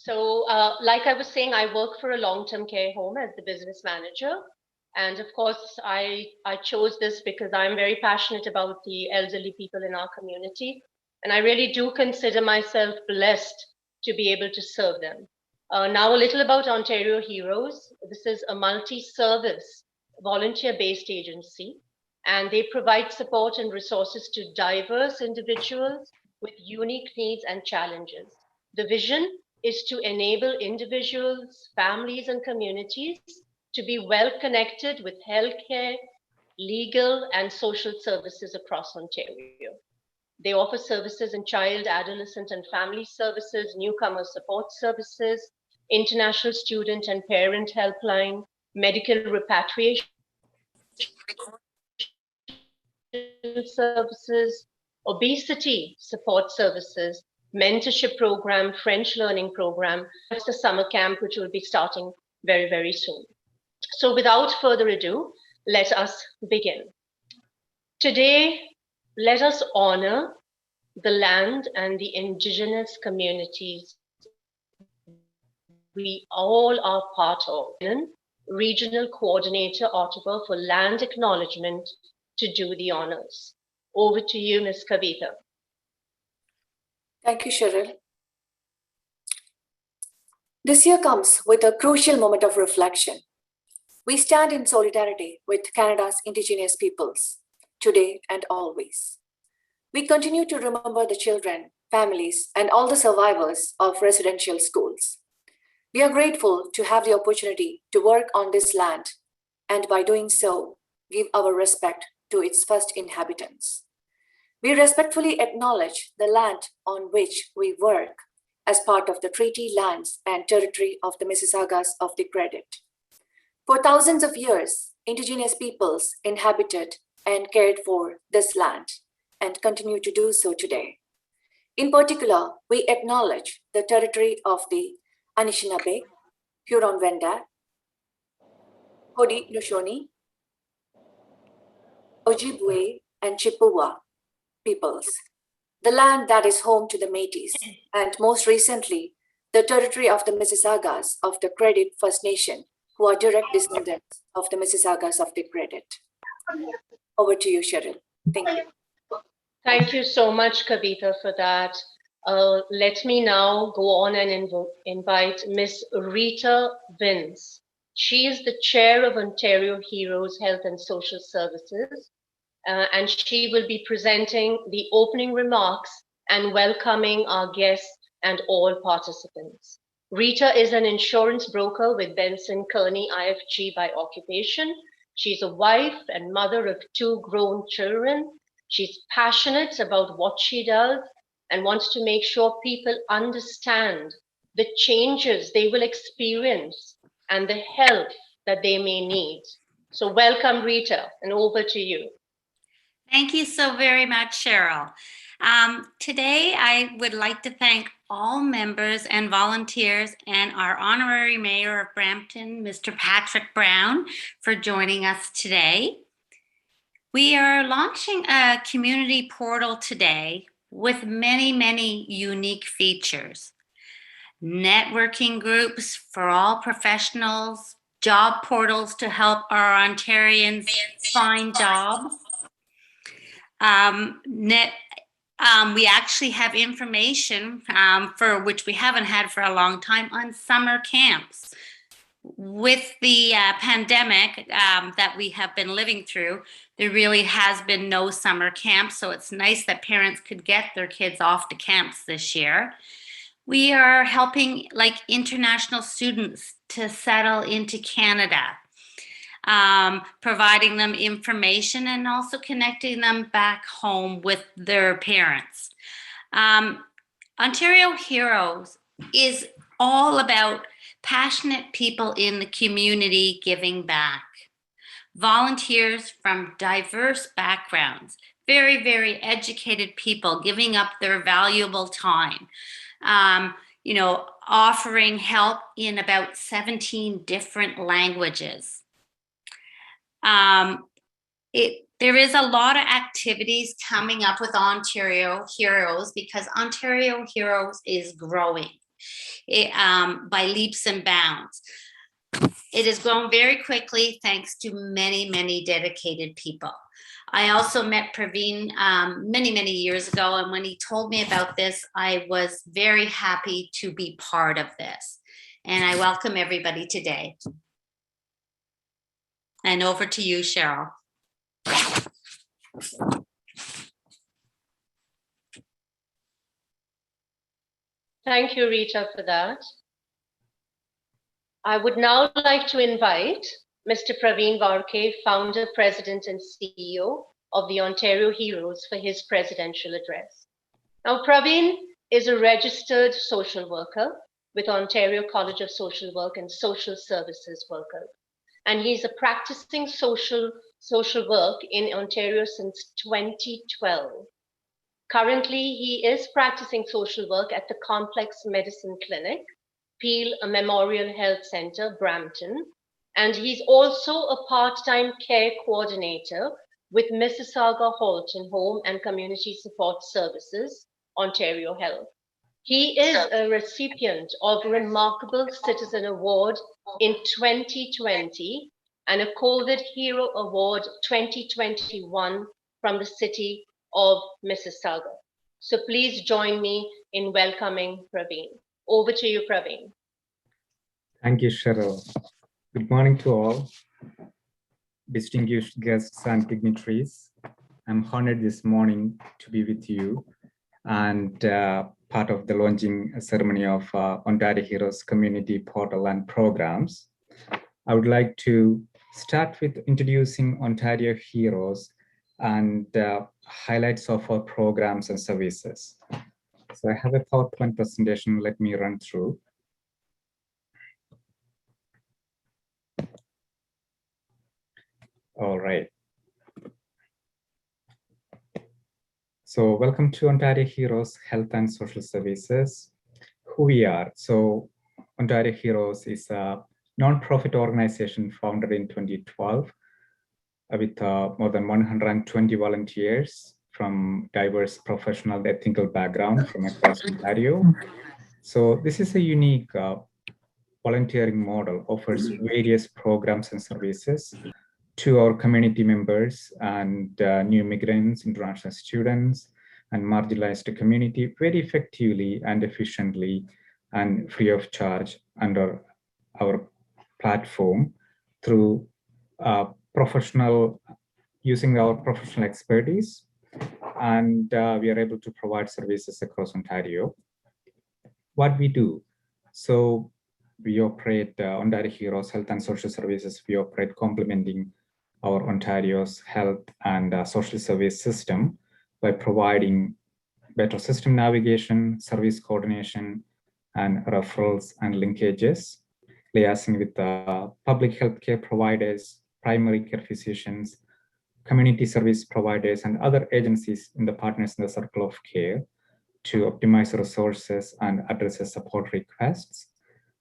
Like I was saying, I work for a long-term care home as the business manager. And of course, I chose this because I'm very passionate about the elderly people in our community. And I really do consider myself blessed to be able to serve them. Now, a little about Ontario Heroes. This is a multi-service, volunteer-based agency, and they provide support and resources to diverse individuals with unique needs and challenges. The vision is to enable individuals, families, and communities to be well connected with healthcare, legal, and social services across Ontario. They offer services in child, adolescent, and family services, newcomer support services, international student and parent helpline, medical repatriation services, obesity support services, mentorship program, French learning program. It's the summer camp, which will be starting very, very soon. So without further ado, let us begin. Today, let us honor the land and the indigenous communities we all are part of. Regional Coordinator, Ottawa, for land acknowledgement to do the honors. Over to you, Ms. Kavita. Thank you, Cheryl. This year comes with a crucial moment of reflection. We stand in solidarity with Canada's Indigenous peoples, today and always. We continue to remember the children, families, and all the survivors of residential schools. We are grateful to have the opportunity to work on this land, and by doing so, give our respect to its first inhabitants. We respectfully acknowledge the land on which we work as part of the treaty lands and territory of the Mississaugas of the Credit. For thousands of years, Indigenous peoples inhabited and cared for this land and continue to do so today. In particular, we acknowledge the territory of the Anishinaabe, Huron-Wendat, Haudenosaunee, Ojibwe, and Chippewa peoples, the land that is home to the Métis, and most recently, the territory of the Mississaugas of the Credit First Nation, who are direct descendants of the Mississaugas of the Credit. Over to you, Cheryl. Thank you. Thank you so much, Kavita, for that. Let me now go on and invite Miss Rita Vince. She is the chair of Ontario Heroes Health and Social Services, and she will be presenting the opening remarks and welcoming our guests and all participants. Rita is an insurance broker with Benson Kearney IFG by occupation. She's a wife and mother of 2 grown children. She's passionate about what she does and wants to make sure people understand the changes they will experience and the help that they may need. So welcome, Rita, and over to you. Thank you so very much, Cheryl. Today, I would like to thank all members and volunteers and our honorary mayor of Brampton, Mr. Patrick Brown, for joining us today. We are launching a community portal today with many, many unique features. Networking groups for all professionals, job portals to help our Ontarians find jobs. We actually have information for which we haven't had for a long time on summer camps. With the pandemic that we have been living through, there really has been no summer camp, so it's nice that parents could get their kids off to camps this year. We are helping international students to settle into Canada, providing them information and also connecting them back home with their parents. Ontario Heroes is all about passionate people in the community giving back. Volunteers from diverse backgrounds, very, very educated people giving up their valuable time. Offering help in about 17 different languages. There is a lot of activities coming up with Ontario Heroes because Ontario Heroes is growing. by leaps and bounds. It has grown very quickly thanks to many, many dedicated people. I also met Praveen many, many years ago, and when he told me about this, I was very happy to be part of this. And I welcome everybody today. And over to you, Cheryl. Thank you, Rita, for that. I would now like to invite Mr. Praveen Varke, founder, president, and CEO of the Ontario Heroes, for his presidential address. Now, Praveen is a registered social worker with Ontario College of Social Work and Social Services Workers, and he's a practicing social work in Ontario since 2012. Currently, he is practicing social work at the Complex Medicine Clinic, Peel Memorial Health Center, Brampton, and he's also a part-time care coordinator with Mississauga Halton Home and Community Support Services, Ontario Health. He is a recipient of Remarkable Citizen Award in 2020 and a COVID Hero Award 2021 from the City of Mississauga. So please join me in welcoming Praveen. Over to you, Praveen. Thank you, Cheryl. Good morning to all, distinguished guests and dignitaries. I'm honored this morning to be with you and part of the launching ceremony of Ontario Heroes Community Portal and Programs. I would like to start with introducing Ontario Heroes and highlights of our programs and services. So I have a PowerPoint presentation, let me run through. All right. So welcome to Ontario Heroes Health and Social Services. Who we are. So Ontario Heroes is a non-profit organization founded in 2012 with more than 120 volunteers from diverse professional ethical background from across Ontario. So this is a unique volunteering model, offers various programs and services to our community members and new immigrants, international students, and marginalized community very effectively and efficiently and free of charge under our platform through using our professional expertise, and we are able to provide services across Ontario. What we do, so we operate Ontario Heroes Health and Social Services. We operate complementing our Ontario's health and social service system by providing better system navigation, service coordination, and referrals and linkages, liaising with public healthcare providers, primary care physicians, community service providers, and other agencies in the partners in the circle of care to optimize resources and address support requests.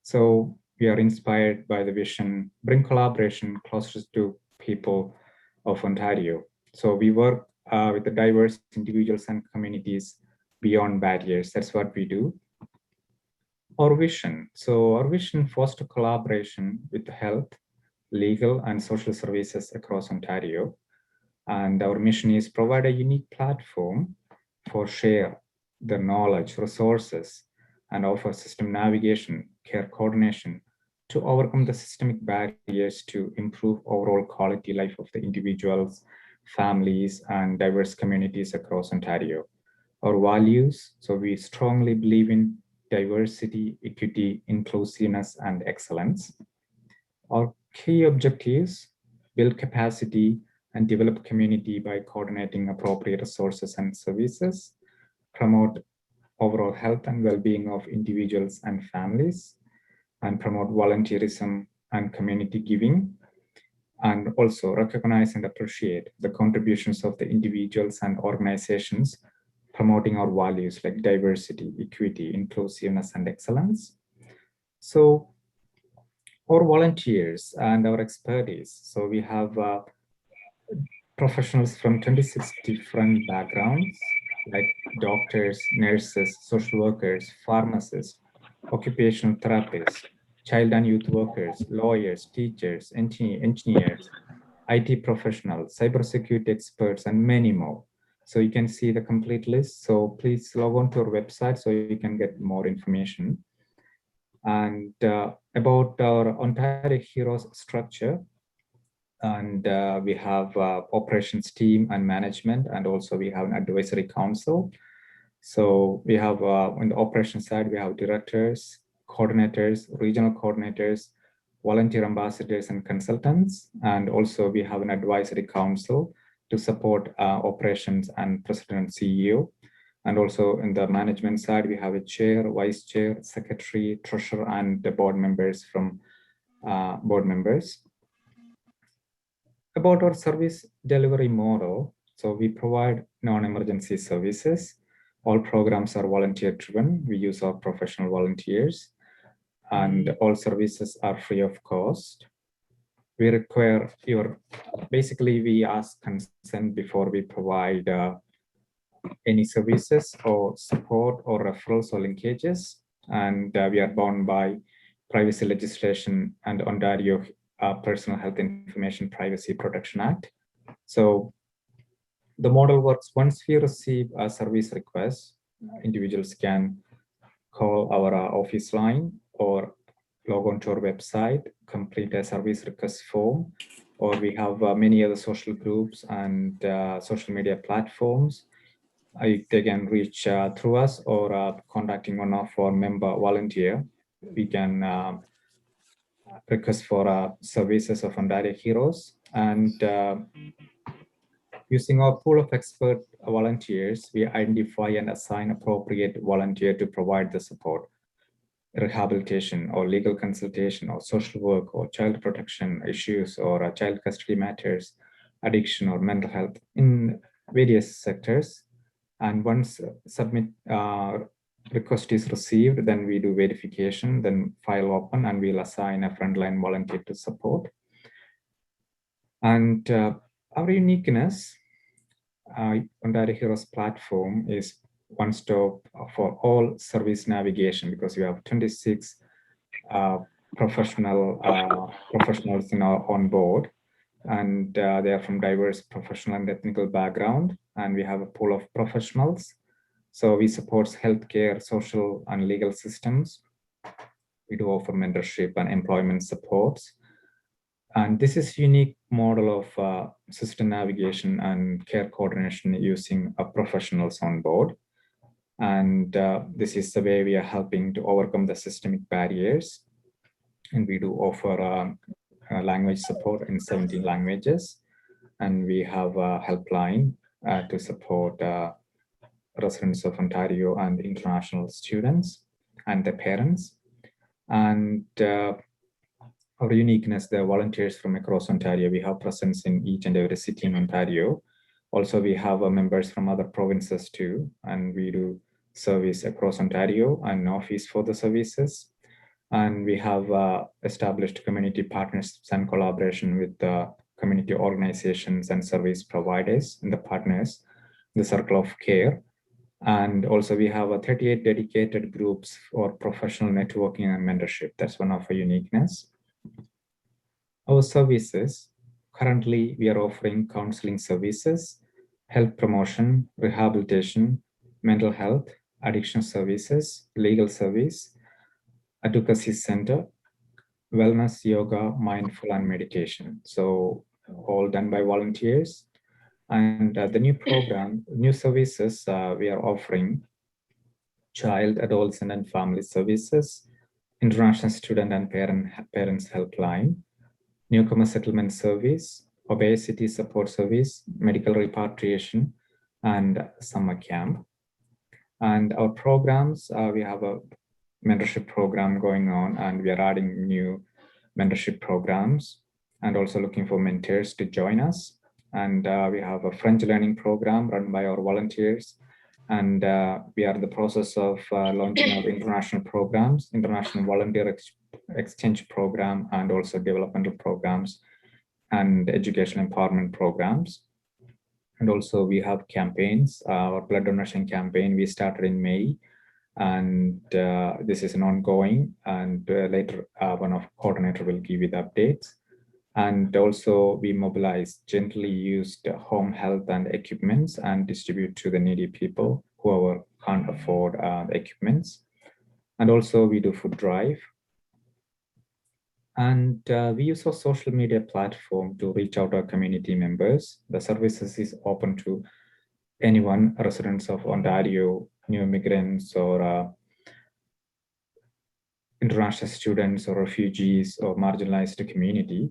So we are inspired by the vision, bring collaboration closer to people of Ontario. So we work with the diverse individuals and communities beyond barriers. That's what we do. Our vision. So our vision foster collaboration with health, legal, and social services across Ontario. And our mission is provide a unique platform for share the knowledge, resources, and offer system navigation, care coordination to overcome the systemic barriers to improve overall quality life of the individuals, families, and diverse communities across Ontario. Our values, so we strongly believe in diversity, equity, inclusiveness, and excellence. Our key objectives, build capacity and develop community by coordinating appropriate resources and services, promote overall health and well-being of individuals and families, and promote volunteerism and community giving, and also recognize and appreciate the contributions of the individuals and organizations promoting our values like diversity, equity, inclusiveness, and excellence. So our volunteers and our expertise. So we have professionals from 26 different backgrounds, like doctors, nurses, social workers, pharmacists, occupational therapists, child and youth workers, lawyers, teachers, engineers, IT professionals, cybersecurity experts, and many more. So you can see the complete list. So please log on to our website so you can get more information. And about our Ontario Heroes structure, and we have operations team and management, and also we have an advisory council. So we have on the operations side, we have directors, coordinators, regional coordinators, volunteer ambassadors and consultants. And also we have an advisory council to support operations and president and CEO. And also in the management side, we have a chair, vice chair, secretary, treasurer, and the board members from board members. About our service delivery model, so we provide non-emergency services. All programs are volunteer driven. We use our professional volunteers, and all services are free of cost. We require basically we ask consent before we provide any services or support or referrals or linkages. And we are bound by privacy legislation and Ontario Personal Health Information Privacy Protection Act. So the model works once we receive a service request, individuals can call our office line or log on to our website, complete a service request form, or we have many other social groups and social media platforms. They can reach through us or contacting one of our member volunteer. We can request for services of Ontario Heroes, and using our pool of expert volunteers, we identify and assign appropriate volunteer to provide the support, rehabilitation or legal consultation or social work or child protection issues or child custody matters, addiction or mental health in various sectors. And once submit request is received, then we do verification, then file open, and we'll assign a frontline volunteer to support. And our uniqueness, Ontario Heroes platform is one stop for all service navigation, because we have 26 professionals in our on board, and they are from diverse professional and technical background, and we have a pool of professionals. So we support healthcare, social and legal systems. We do offer mentorship and employment supports. And this is unique model of system navigation and care coordination using professionals on board. And this is the way we are helping to overcome the systemic barriers. And we do offer language support in 17 languages. And we have a helpline to support residents of Ontario and international students and their parents. And our uniqueness, the volunteers from across Ontario, we have presence in each and every city in Ontario. Also, we have members from other provinces too, and we do service across Ontario and office for the services. And we have established community partnerships and collaboration with the community organizations and service providers and the partners, the circle of care. And also we have 38 dedicated groups for professional networking and mentorship. That's one of our uniqueness. Our services, currently we are offering counseling services, health promotion, rehabilitation, mental health, addiction services, legal service, advocacy center, wellness, yoga, mindful and meditation. So all done by volunteers. And the new program, new services we are offering: child, adolescent and family services, international student and parents helpline, newcomer settlement service, obesity support service, medical repatriation, and summer camp. And our programs, we have a mentorship program going on, and we are adding new mentorship programs and also looking for mentors to join us. And we have a French learning program run by our volunteers. And we are in the process of launching our international programs, international volunteer exchange program, and also developmental programs and education empowerment programs. And also we have campaigns, our blood donation campaign we started in May. And this is an ongoing, and later one of coordinator will give you the updates. And also we mobilize gently used home health and equipments and distribute to the needy people who can't afford the equipments. And also we do food drive. And we use our social media platform to reach out our community members. The services is open to anyone, residents of Ontario, new immigrants, or international students, or refugees, or marginalized community.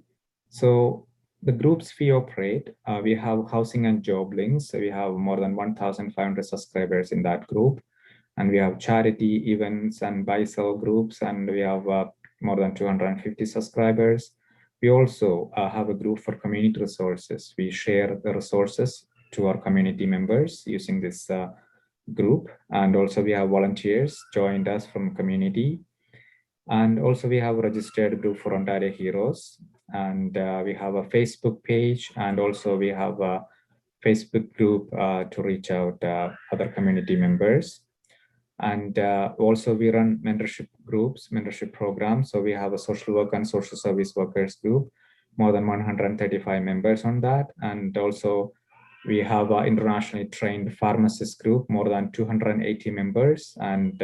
So the groups we operate, we have housing and job links. So we have more than 1,500 subscribers in that group. And we have charity events and buy-sell groups, and we have more than 250 subscribers. We also have a group for community resources. We share the resources to our community members using this group. And also we have volunteers joined us from community. And also we have a registered group for Ontario Heroes. And we have a Facebook page, and also we have a Facebook group to reach out other community members. And also we run mentorship groups, mentorship programs. So we have a social work and social service workers group, more than 135 members on that. And also we have an internationally trained pharmacist group, more than 280 members. And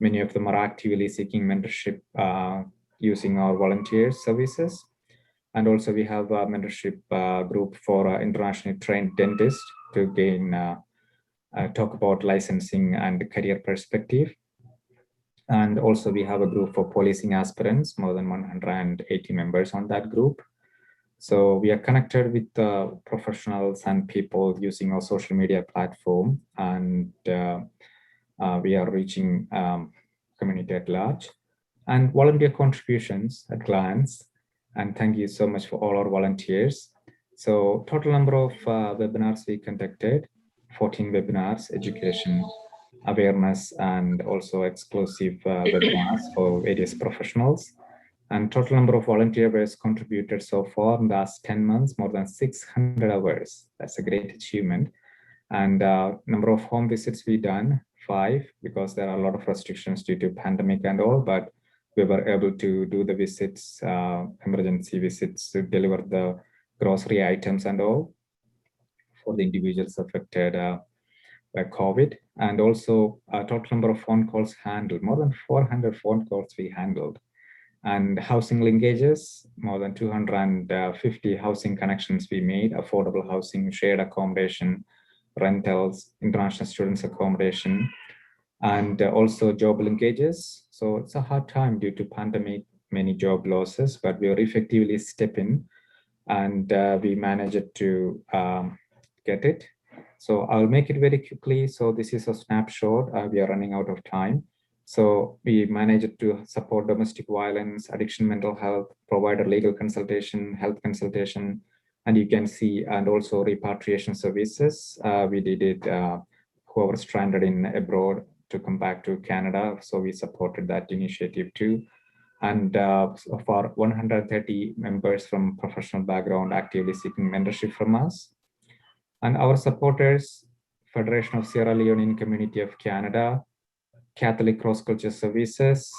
many of them are actively seeking mentorship using our volunteer services. And also we have a mentorship group for internationally trained dentists to gain talk about licensing and career perspective. And also we have a group for policing aspirants, more than 180 members on that group. So we are connected with professionals and people using our social media platform, and we are reaching community at large. And volunteer contributions at glance. And thank you so much for all our volunteers. So total number of webinars we conducted, 14 webinars, education, awareness, and also exclusive webinars for various professionals. And total number of volunteers contributed so far in the last 10 months, more than 600 hours. That's a great achievement. And number of home visits we done, 5, because there are a lot of restrictions due to pandemic and all, but we were able to do the visits, emergency visits, to deliver the grocery items and all for the individuals affected by COVID. And also a total number of phone calls handled, more than 400 phone calls we handled. And housing linkages, more than 250 housing connections we made, affordable housing, shared accommodation, rentals, international students accommodation, and also job linkages. So it's a hard time due to pandemic, many job losses, but we are effectively step in, and we managed to get it. So I'll make it very quickly. So this is a snapshot. We are running out of time. So we managed to support domestic violence, addiction, mental health, provide legal consultation, health consultation, and you can see, and also repatriation services. We did it, whoever stranded in abroad to come back to Canada. So we supported that initiative too. And for 130 members from professional background actively seeking mentorship from us. And our supporters, Federation of Sierra Leonean Community of Canada, Catholic Cross Culture Services,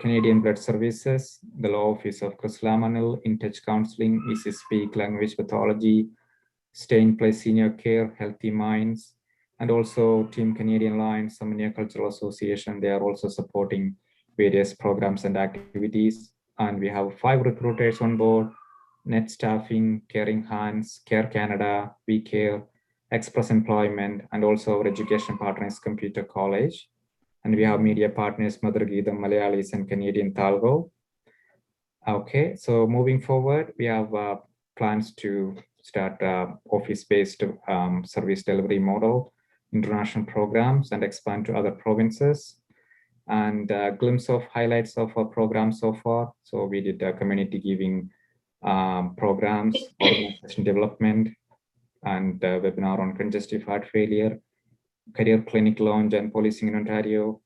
Canadian Blood Services, the Law Office of Chris Lamanil, In Touch Counseling, Easy Speak, Language Pathology, Stay in Place Senior Care, Healthy Minds, and also Team Canadian Alliance, Samania Cultural Association. They are also supporting various programs and activities. And we have 5 recruiters on board: Net Staffing, Caring Hands, Care Canada, We Care, Express Employment, and also our education partners, Computer College. And we have media partners, Mother Geetham, Malayalis, and Canadian Talgo. Okay, so moving forward, we have plans to start office-based service delivery model, international programs, and expand to other provinces. And a glimpse of highlights of our program so far. So we did community giving programs, organization development, and webinar on congestive heart failure, career clinic launch and policing in Ontario,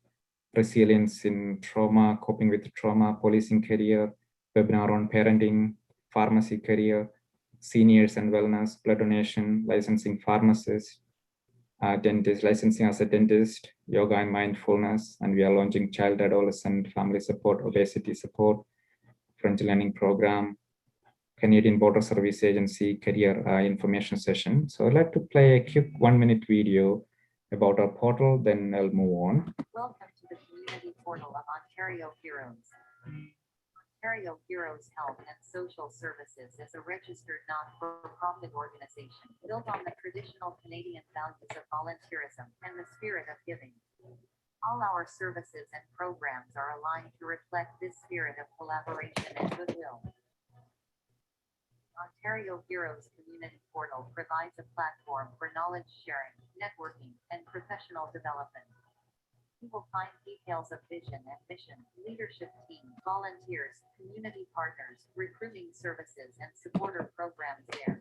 resilience in trauma, coping with trauma, policing career, webinar on parenting, pharmacy career, seniors and wellness, blood donation, licensing pharmacists, dentist, licensing as a dentist, yoga and mindfulness, and we are launching child, adolescent, family support, obesity support, French learning program, Canadian Border Service Agency career information session. So I'd like to play a quick 1-minute video about our portal, then I'll move on. Welcome to the community portal of Ontario Heroes. Ontario Heroes Health and Social Services is a registered non-for-profit organization built on the traditional Canadian values of volunteerism and the spirit of giving. All our services and programs are aligned to reflect this spirit of collaboration and goodwill. Ontario Heroes Community Portal provides a platform for knowledge sharing, networking, and professional development. You will find details of vision and mission, leadership team, volunteers, community partners, recruiting services, and supporter programs there.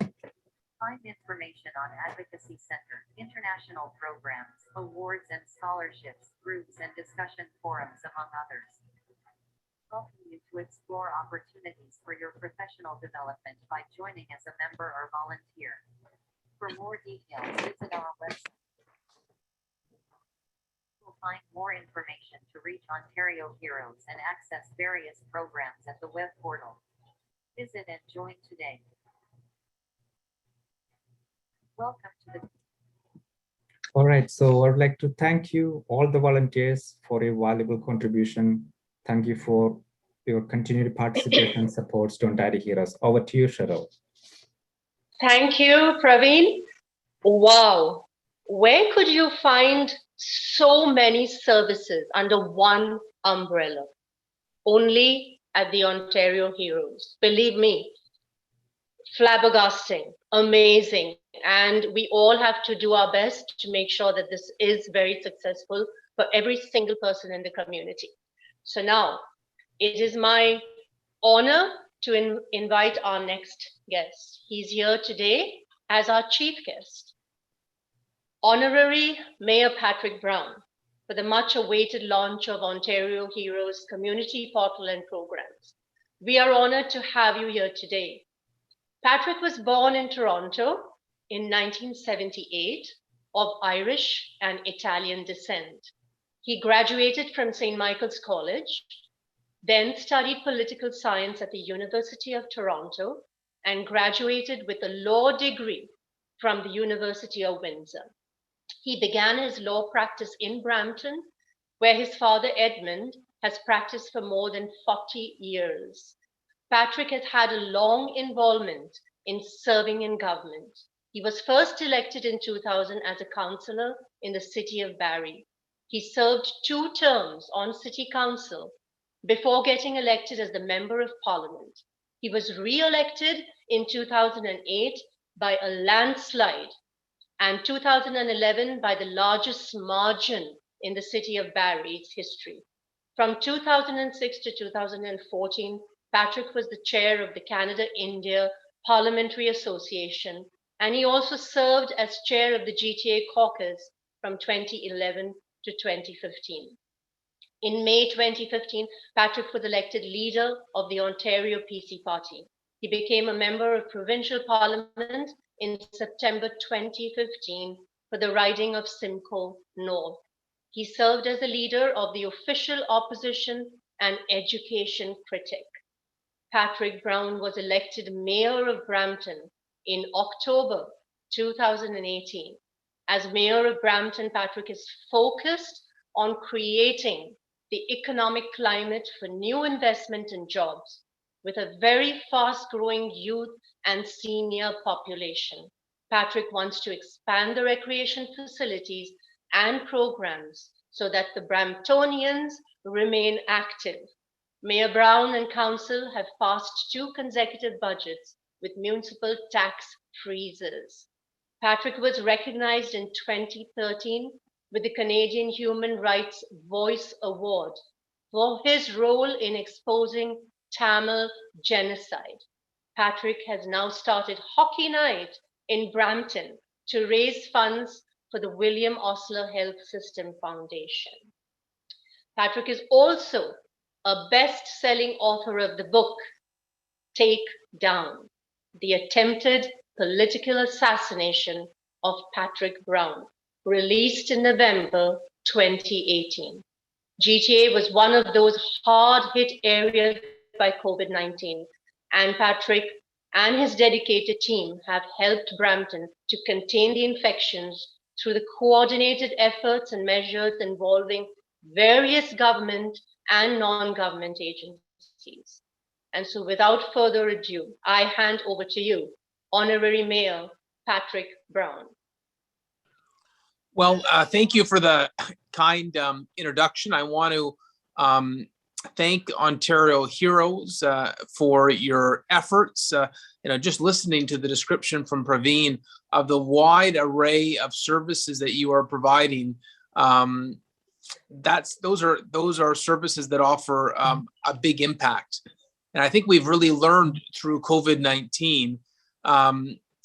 Find information on Advocacy Center, international programs, awards and scholarships, groups and discussion forums, among others. Welcome you to explore opportunities for your professional development by joining as a member or volunteer. For more details, visit our website. You'll find more information to reach Ontario Heroes and access various programs at the web portal. Visit and join today. Welcome to the All right, so I'd like to thank you, all the volunteers, for your valuable contribution. Thank you for your continued participation and supports to Ontario Heroes. Over to you, Cheryl. Thank you, Praveen. Wow. Where could you find so many services under one umbrella? Only at the Ontario Heroes. Believe me, flabbergasting, amazing. And we all have to do our best to make sure that this is very successful for every single person in the community. So now, it is my honor to invite our next guest. He's here today as our chief guest, Honorary Mayor Patrick Brown, for the much awaited launch of Ontario Heroes Community Portal and Programs. We are honored to have you here today. Patrick was born in Toronto in 1978 of Irish and Italian descent. He graduated from St. Michael's College, then studied political science at the University of Toronto and graduated with a law degree from the University of Windsor. He began his law practice in Brampton, where his father Edmund has practiced for more than 40 years. Patrick has had a long involvement in serving in government. He was first elected in 2000 as a councillor in the city of Barrie. He served 2 terms on city council before getting elected as the Member of Parliament. He was re-elected in 2008 by a landslide and 2011 by the largest margin in the city of Barrie's history. From 2006 to 2014, Patrick was the chair of the Canada-India Parliamentary Association, and he also served as chair of the GTA caucus from 2011 to 2015. In May 2015, Patrick was elected leader of the Ontario PC Party. He became a member of provincial parliament in September 2015 for the riding of Simcoe North. He served as a leader of the official opposition and education critic. Patrick Brown was elected mayor of Brampton in October 2018. As mayor of Brampton, Patrick is focused on creating the economic climate for new investment and jobs with a very fast-growing youth and senior population. Patrick wants to expand the recreation facilities and programs so that the Bramptonians remain active. Mayor Brown and Council have passed 2 consecutive budgets with municipal tax freezes. Patrick was recognized in 2013 with the Canadian Human Rights Voice Award for his role in exposing Tamil genocide. Patrick has now started Hockey Night in Brampton to raise funds for the William Osler Health System Foundation. Patrick is also a best-selling author of the book, Take Down, The Attempted Political Assassination of Patrick Brown, released in November 2018. GTA was one of those hard-hit areas by COVID-19, and Patrick and his dedicated team have helped Brampton to contain the infections through the coordinated efforts and measures involving various government and non-government agencies. And so without further ado, I hand over to you, Honorary Mayor Patrick Brown. Well, thank you for the kind introduction. I want to thank Ontario Heroes for your efforts. Just listening to the description from Praveen of the wide array of services that you are providing, those are services that offer a big impact. And I think we've really learned through COVID-19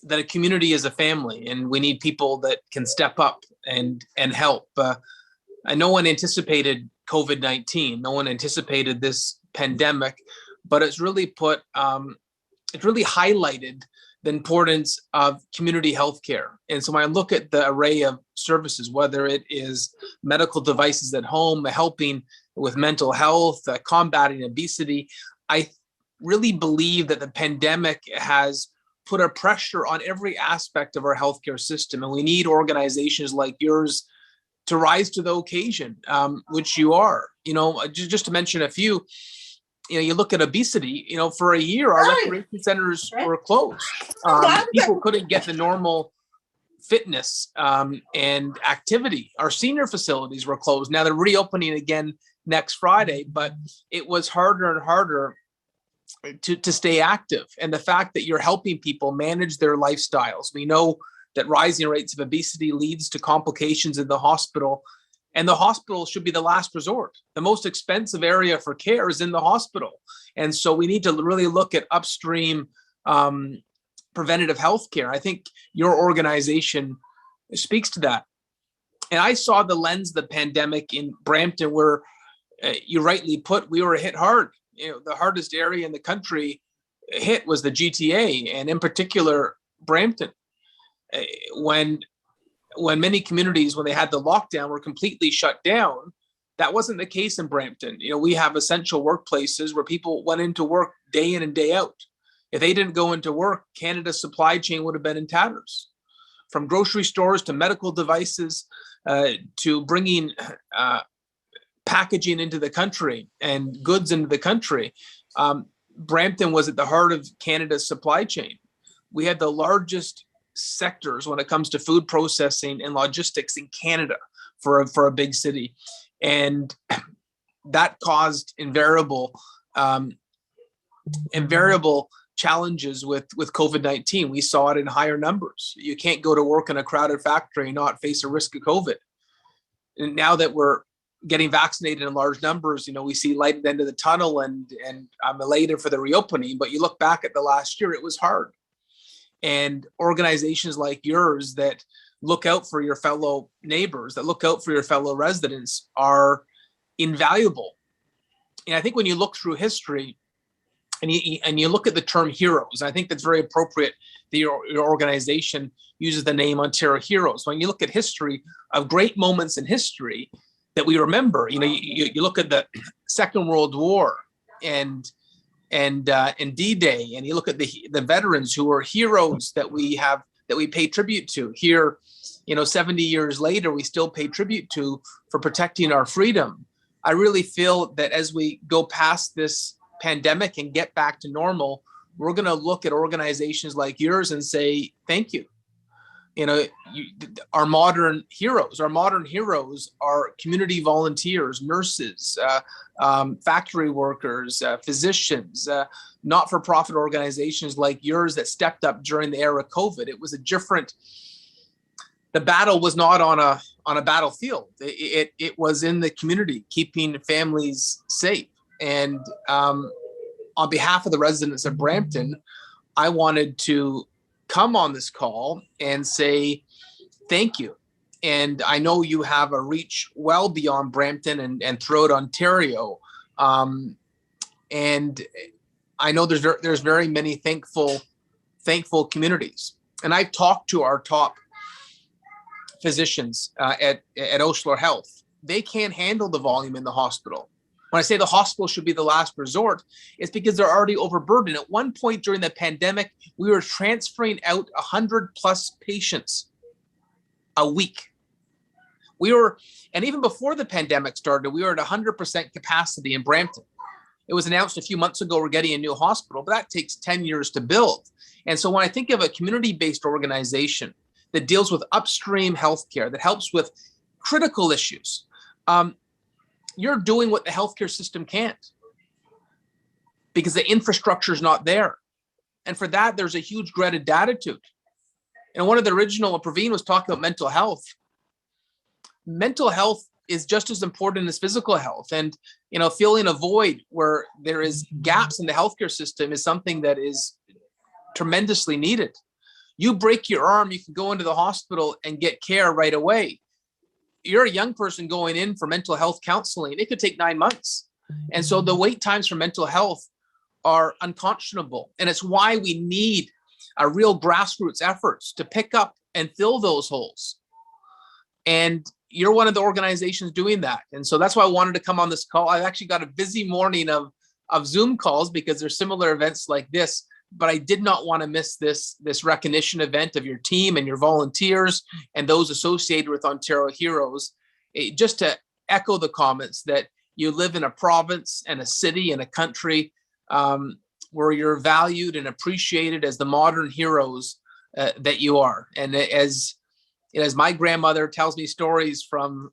that a community is a family, and we need people that can step up and help. And no one anticipated COVID-19. No one anticipated this pandemic, but it's really highlighted the importance of community healthcare. And so when I look at the array of services, whether it is medical devices at home, helping with mental health, combating obesity, I really believe that the pandemic has put a pressure on every aspect of our healthcare system. And we need organizations like yours to rise to the occasion, which you are. Just to mention a few, you look at obesity, for a year, our recreation centers were closed. People couldn't get the normal fitness and activity. Our senior facilities were closed. Now they're reopening again next Friday, but it was harder and harder to stay active. And the fact that you're helping people manage their lifestyles. We know that rising rates of obesity leads to complications in the hospital, and the hospital should be the last resort. The most expensive area for care is in the hospital. And so we need to really look at upstream preventative health care. I think your organization speaks to that. And I saw the lens of the pandemic in Brampton, where you rightly put, we were hit hard. The hardest area in the country hit was the GTA, and in particular, Brampton. When many communities, when they had the lockdown, were completely shut down, that wasn't the case in Brampton. We have essential workplaces where people went into work day in and day out. If they didn't go into work, Canada's supply chain would have been in tatters. From grocery stores to medical devices to bringing packaging into the country and goods into the country. Brampton was at the heart of Canada's supply chain. We had the largest sectors when it comes to food processing and logistics in Canada for a big city. And that caused invariable challenges with COVID-19. We saw it in higher numbers. You can't go to work in a crowded factory and not face a risk of COVID. And now that we're getting vaccinated in large numbers, we see light at the end of the tunnel, and I'm elated for the reopening. But you look back at the last year, it was hard. And organizations like yours that look out for your fellow neighbors, that look out for your fellow residents, are invaluable. And I think when you look through history and you look at the term heroes, I think that's very appropriate that your organization uses the name Ontario Heroes. When you look at history of great moments in history that we remember, you look at the Second World War and D-Day, and you look at the veterans who are heroes that we pay tribute to here. 70 years later, we still pay tribute to for protecting our freedom. I really feel that as we go past this pandemic and get back to normal, we're going to look at organizations like yours and say thank you. Our modern heroes are community volunteers, nurses, factory workers, physicians, not-for-profit organizations like yours that stepped up during the era of COVID. It was the battle was not on a battlefield. It was in the community, keeping families safe. And on behalf of the residents of Brampton, I wanted to come on this call and say thank you. And I know you have a reach well beyond Brampton and throughout Ontario. And I know there's very many thankful communities. And I've talked to our top physicians at Osler Health. They can't handle the volume in the hospital. When I say the hospital should be the last resort, it's because they're already overburdened. At one point during the pandemic, we were transferring out 100+ patients a week. And even before the pandemic started, we were at 100% capacity in Brampton. It was announced a few months ago we're getting a new hospital, but that takes 10 years to build. And so when I think of a community-based organization that deals with upstream healthcare, that helps with critical issues, you're doing what the healthcare system can't because the infrastructure is not there. And for that, there's a huge dreaded attitude. And one of the original, Praveen was talking about mental health. Mental health is just as important as physical health. And, feeling a void where there is gaps in the healthcare system is something that is tremendously needed. You break your arm, you can go into the hospital and get care right away. You're a young person going in for mental health counseling, it could take 9 months. And so the wait times for mental health are unconscionable. And it's why we need a real grassroots efforts to pick up and fill those holes. And you're one of the organizations doing that. And so that's why I wanted to come on this call. I've actually got a busy morning of Zoom calls because there's similar events like this, but I did not want to miss this recognition event of your team and your volunteers and those associated with Ontario Heroes. Just to echo the comments that you live in a province and a city and a country where you're valued and appreciated as the modern heroes that you are. And as my grandmother tells me stories from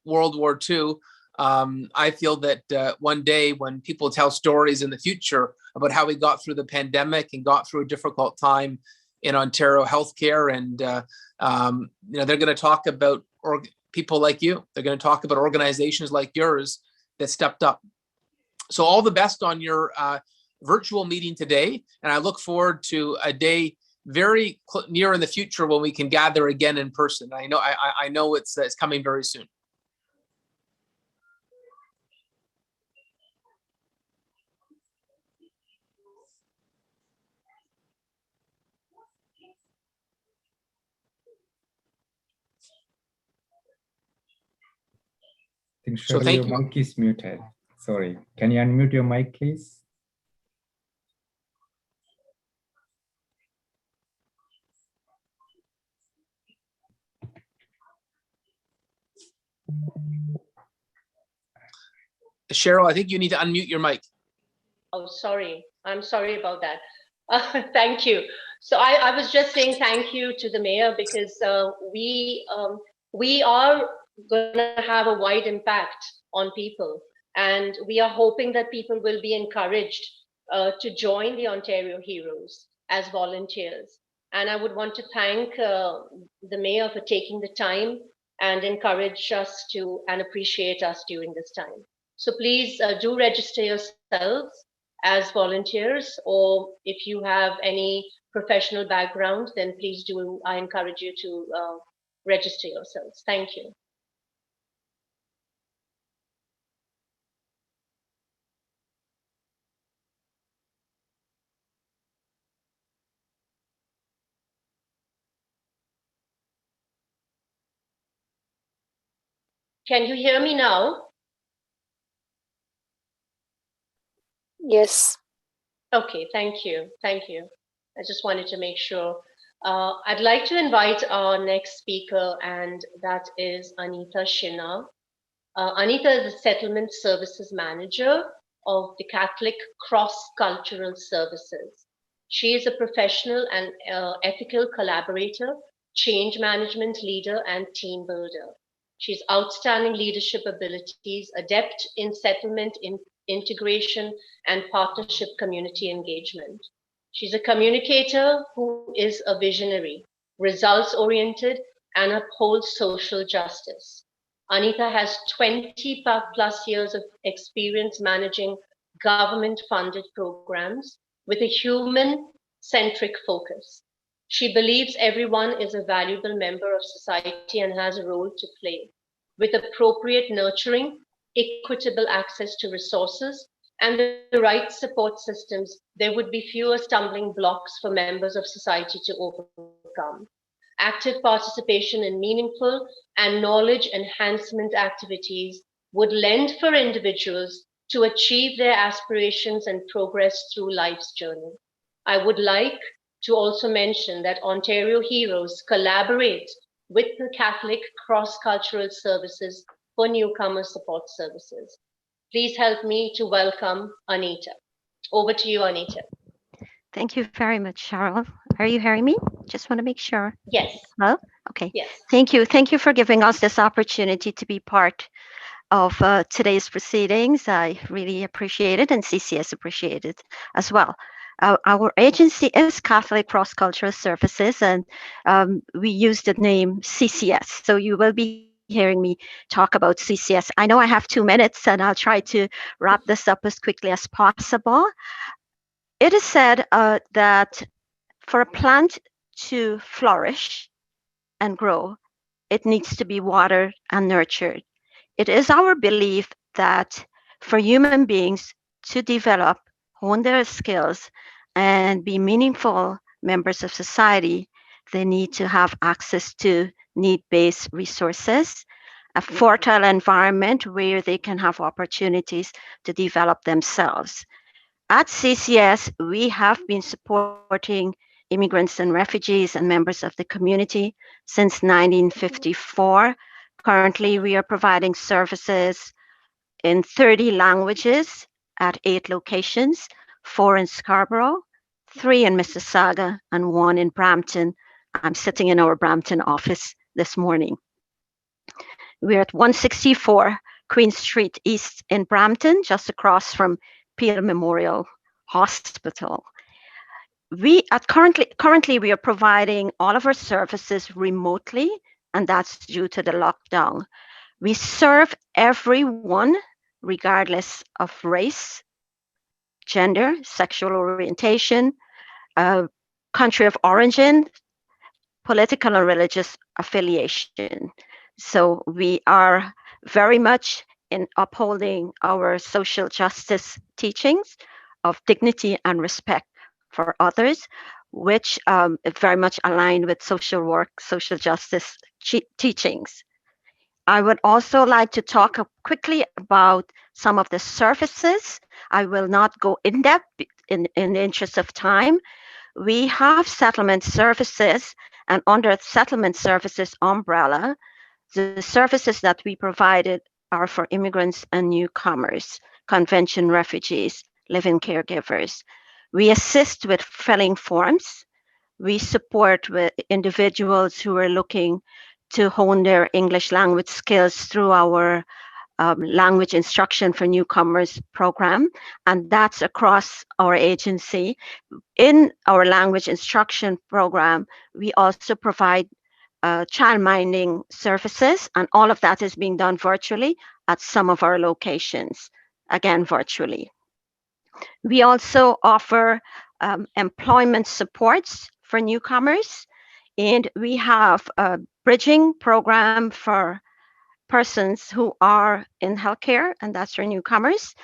World War II, I feel that one day when people tell stories in the future about how we got through the pandemic and got through a difficult time in Ontario healthcare, and they're going to talk about people like you. They're going to talk about organizations like yours that stepped up. So all the best on your virtual meeting today, and I look forward to a day very near in the future when we can gather again in person. I know it's coming very soon. I think So Cheryl, thank your you. mic is muted. Sorry. Can you unmute your mic, please? Cheryl, I think you need to unmute your mic. Oh, sorry. I'm sorry about that. Thank you. So I was just saying thank you to the mayor because we are going to have a wide impact on people. And we are hoping that people will be encouraged to join the Ontario Heroes as volunteers. And I would want to thank the mayor for taking the time and encourage us to and appreciate us during this time. So please do register yourselves as volunteers, or if you have any professional background, then please do. I encourage you to register yourselves. Thank you. Can you hear me now? Yes. Okay, thank you. Thank you. I just wanted to make sure. I'd like to invite our next speaker, and that is Anita Shinna. Anita is the Settlement Services Manager of the Catholic Cross Cultural Services. She is a professional and ethical collaborator, change management leader, and team builder. She's outstanding leadership abilities, adept in settlement, integration, and partnership community engagement. She's a communicator who is a visionary, results-oriented, and upholds social justice. Anita has 20 plus years of experience managing government-funded programs with a human-centric focus. She believes everyone is a valuable member of society and has a role to play. With appropriate nurturing, equitable access to resources, and the right support systems, there would be fewer stumbling blocks for members of society to overcome. active participation in meaningful and knowledge enhancement activities would lend for individuals to achieve their aspirations and progress through life's journey. I would like to also mention that Ontario Heroes collaborate with the Catholic Cross-Cultural Services for Newcomer Support Services. Please help me to welcome Anita. Over to you, Anita. Thank you very much, Cheryl. Are you hearing me? Just want to make sure. Yes, Hello? Okay. yes. Thank you. Thank you for giving us this opportunity to be part of today's proceedings. I really appreciate it, and CCS appreciate it as well. Our agency is Catholic Cross Cultural Services, and we use the name CCS. So you will be hearing me talk about CCS. I know I have 2 minutes, and I'll try to wrap this up as quickly as possible. It is said that for a plant to flourish and grow, it needs to be watered and nurtured. It is our belief that for human beings to develop, hone their skills, and be meaningful members of society, they need to have access to need-based resources, a fertile environment where they can have opportunities to develop themselves. At CCS, we have been supporting immigrants and refugees and members of the community since 1954. Currently, we are providing services in 30 languages at 8 locations, 4 in Scarborough, 3 in Mississauga, and 1 in Brampton. I'm sitting in our Brampton office this morning. We're at 164 Queen Street East in Brampton, just across from Peel Memorial Hospital. Currently we are providing all of our services remotely, and that's due to the lockdown. We serve everyone regardless of race, gender, sexual orientation, country of origin, political and religious affiliation. So we are very much in upholding our social justice teachings of dignity and respect for others, which very much align with social work, social justice teachings. I would also like to talk quickly about some of the services. I will not go in depth in the interest of time. We have settlement services, and under settlement services umbrella, the services that we provided are for immigrants and newcomers, convention refugees, live-in caregivers. We assist with filling forms. We support with individuals who are looking to hone their English language skills through our language instruction for newcomers program, and that's across our agency. In our language instruction program, we also provide childminding services, and all of that is being done virtually at some of our locations, again, virtually. We also offer employment supports for newcomers, and we have a bridging program for persons who are in healthcare, and that's for newcomers.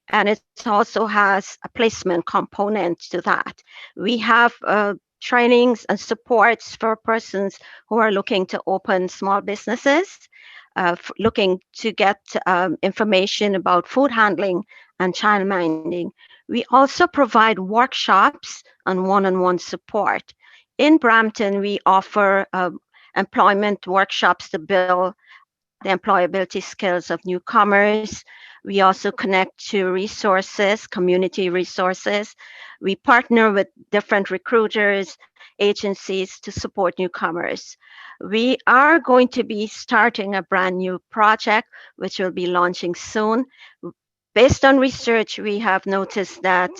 And it also has a placement component to that. We have trainings and supports for persons who are looking to open small businesses, looking to get information about food handling and childminding. We also provide workshops and one-on-one support. In Brampton, we offer employment workshops to build the employability skills of newcomers. We also connect to resources, community resources. We partner with different recruiters, agencies to support newcomers. We are going to be starting a brand new project, which will be launching soon. Based on research, we have noticed that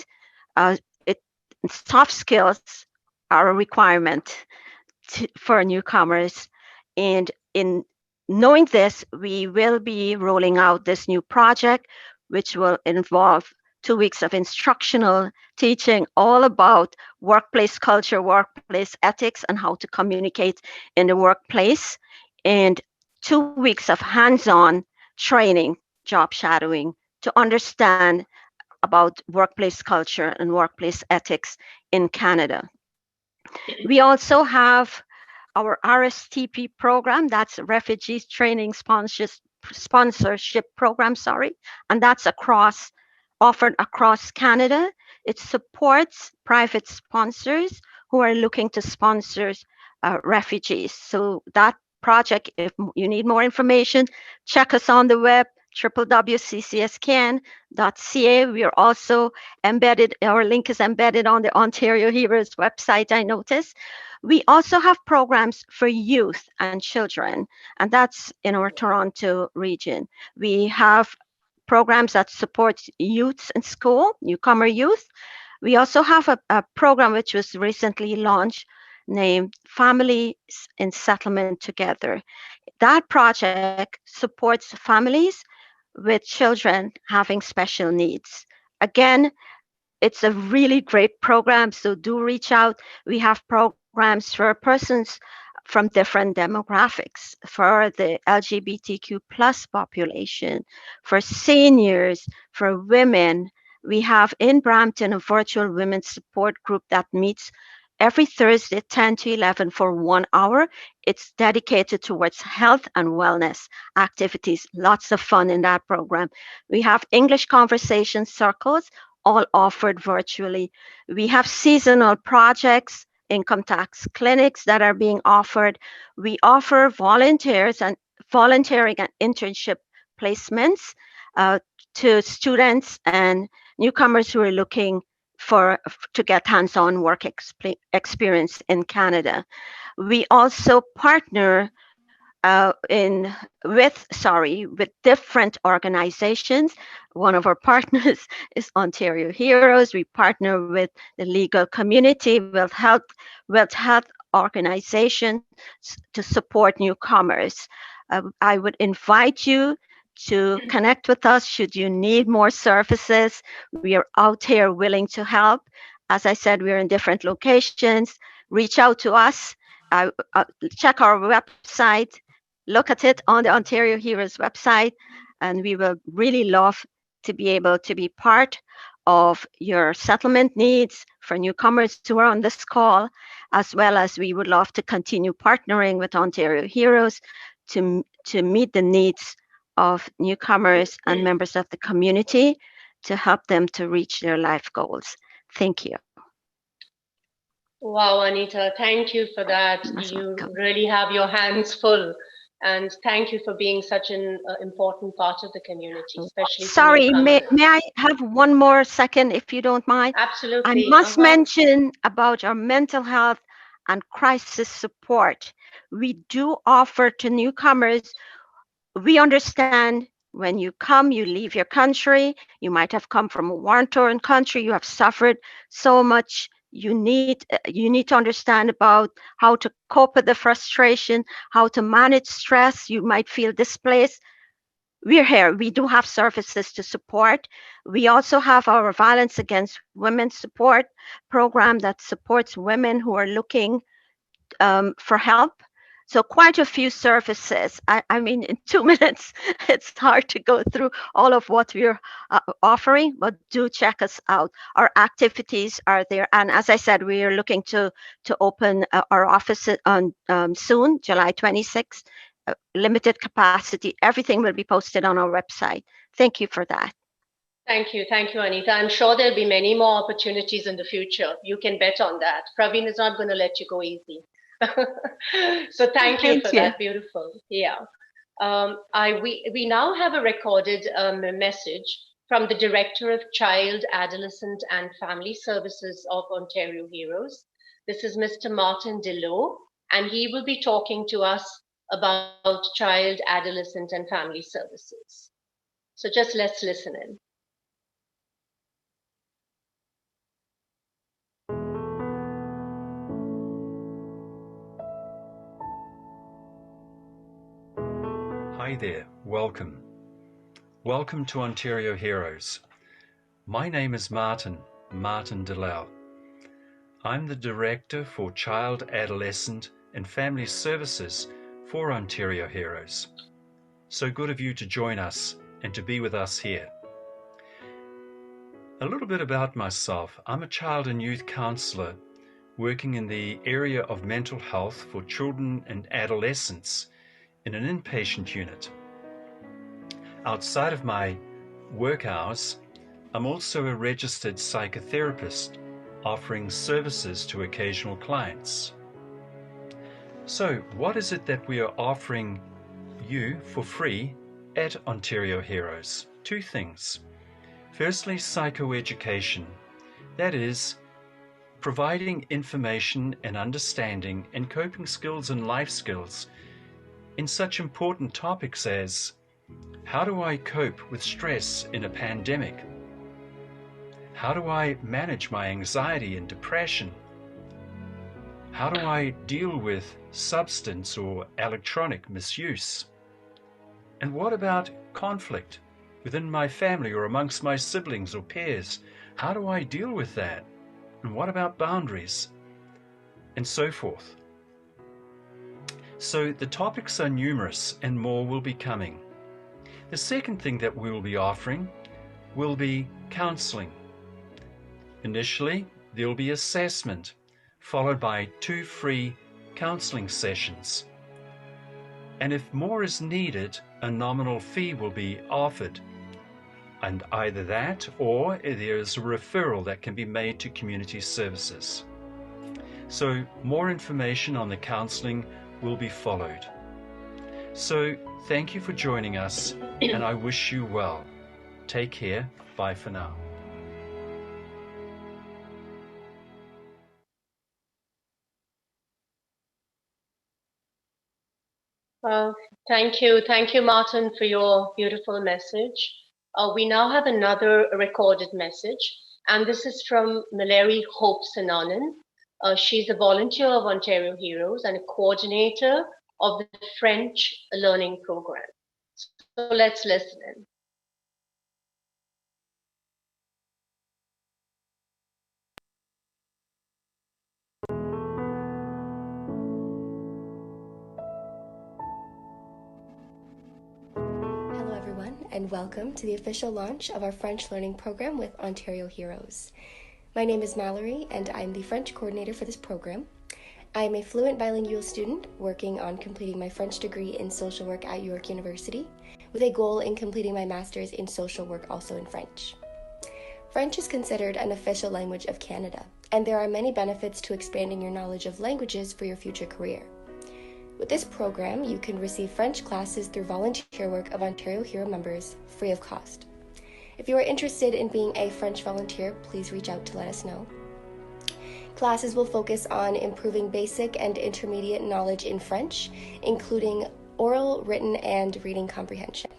soft skills are a requirement for newcomers. And in knowing this, we will be rolling out this new project, which will involve 2 weeks of instructional teaching all about workplace culture, workplace ethics, and how to communicate in the workplace, and 2 weeks of hands-on training, job shadowing, to understand about workplace culture and workplace ethics in Canada. We also have our RSTP program, that's Refugees Training Sponsorship Program, sorry, and that's offered across Canada. It supports private sponsors who are looking to sponsor refugees. So that project, if you need more information, check us on the web, www.ccscan.ca. We are also embedded, our link is embedded on the Ontario Heroes website, I noticed. We also have programs for youth and children, and that's in our Toronto region. We have programs that support youths in school, newcomer youth. We also have a program which was recently launched named Families in Settlement Together. That project supports families with children having special needs. Again, it's a really great program, so do reach out. We have programs for persons from different demographics, for the LGBTQ plus population, for seniors, for women. We have in Brampton a virtual women's support group that meets every Thursday, 10 to 11 for 1 hour. It's dedicated towards health and wellness activities. Lots of fun in that program. We have English conversation circles, all offered virtually. We have seasonal projects, income tax clinics that are being offered. We offer volunteering and internship placements to students and newcomers who are looking to get hands-on work experience in Canada. We also partner with different organizations. One of our partners is Ontario Heroes. We partner with the legal community, with health organizations to support newcomers. I would invite you to connect with us should you need more services. We are out here willing to help. As I said, we're in different locations. Reach out to us. Check our website. Look at it on the Ontario Heroes website, and we will really love to be able to be part of your settlement needs for newcomers who are on this call, as well as we would love to continue partnering with Ontario Heroes to meet the needs of newcomers and members of the community to help them to reach their life goals. Thank you. Wow, Anita, thank you for that. You really have your hands full. And thank you for being such an important part of the community, especially. Sorry, may I have one more second, if you don't mind? Absolutely. I must mention about our mental health and crisis support. We do offer to newcomers. We understand when you come, you leave your country. You might have come from a war-torn country. You have suffered so much. You need to understand about how to cope with the frustration, how to manage stress. You might feel displaced. We're here. We do have services to support. We also have our Violence Against Women support program that supports women who are looking for help. So quite a few services. I mean, in 2 minutes, it's hard to go through all of what we're offering, but do check us out. Our activities are there. And as I said, we are looking to open our office on soon, July 26th, limited capacity. Everything will be posted on our website. Thank you for that. Thank you, Anita. I'm sure there'll be many more opportunities in the future. You can bet on that. Praveen is not going to let you go easy. So thank you for that. Beautiful. Yeah. We now have a recorded message from the Director of Child, Adolescent and Family Services of Ontario Heroes. This is Mr. Martin Delot, and he will be talking to us about child, adolescent and family services. So just let's listen in. Hi there, welcome. Welcome to Ontario Heroes. My name is Martin Delot. I'm the Director for Child, Adolescent and Family Services for Ontario Heroes. So good of you to join us and to be with us here. A little bit about myself. I'm a child and youth counsellor working in the area of mental health for children and adolescents in an inpatient unit. Outside of my work hours, I'm also a registered psychotherapist offering services to occasional clients. So, what is it that we are offering you for free at Ontario Heroes? Two things. Firstly, psychoeducation. That is, providing information and understanding and coping skills and life skills in such important topics as how do I cope with stress in a pandemic? How do I manage my anxiety and depression? How do I deal with substance or electronic misuse? And what about conflict within my family or amongst my siblings or peers? How do I deal with that? And what about boundaries? And so forth. So the topics are numerous and more will be coming. The second thing that we will be offering will be counseling. Initially, there will be assessment, followed by 2 free counseling sessions. And if more is needed, a nominal fee will be offered. And either that or there is a referral that can be made to community services. So more information on the counseling will be followed. So thank you for joining us and I wish you well. Take care. Bye for now. Thank you, Martin, for your beautiful message. We now have another recorded message, and this is from Mallory Hope Sananen. She's a volunteer of Ontario Heroes and a coordinator of the French Learning Program. So let's listen in. Hello everyone, and welcome to the official launch of our French learning program with Ontario Heroes. My name is Mallory, and I'm the French coordinator for this program. I am a fluent bilingual student working on completing my French degree in social work at York University, with a goal in completing my master's in social work also in French. French is considered an official language of Canada, and there are many benefits to expanding your knowledge of languages for your future career. With this program, you can receive French classes through volunteer work of Ontario Hero members, free of cost. If you are interested in being a French volunteer, please reach out to let us know. Classes will focus on improving basic and intermediate knowledge in French, including oral, written, and reading comprehension.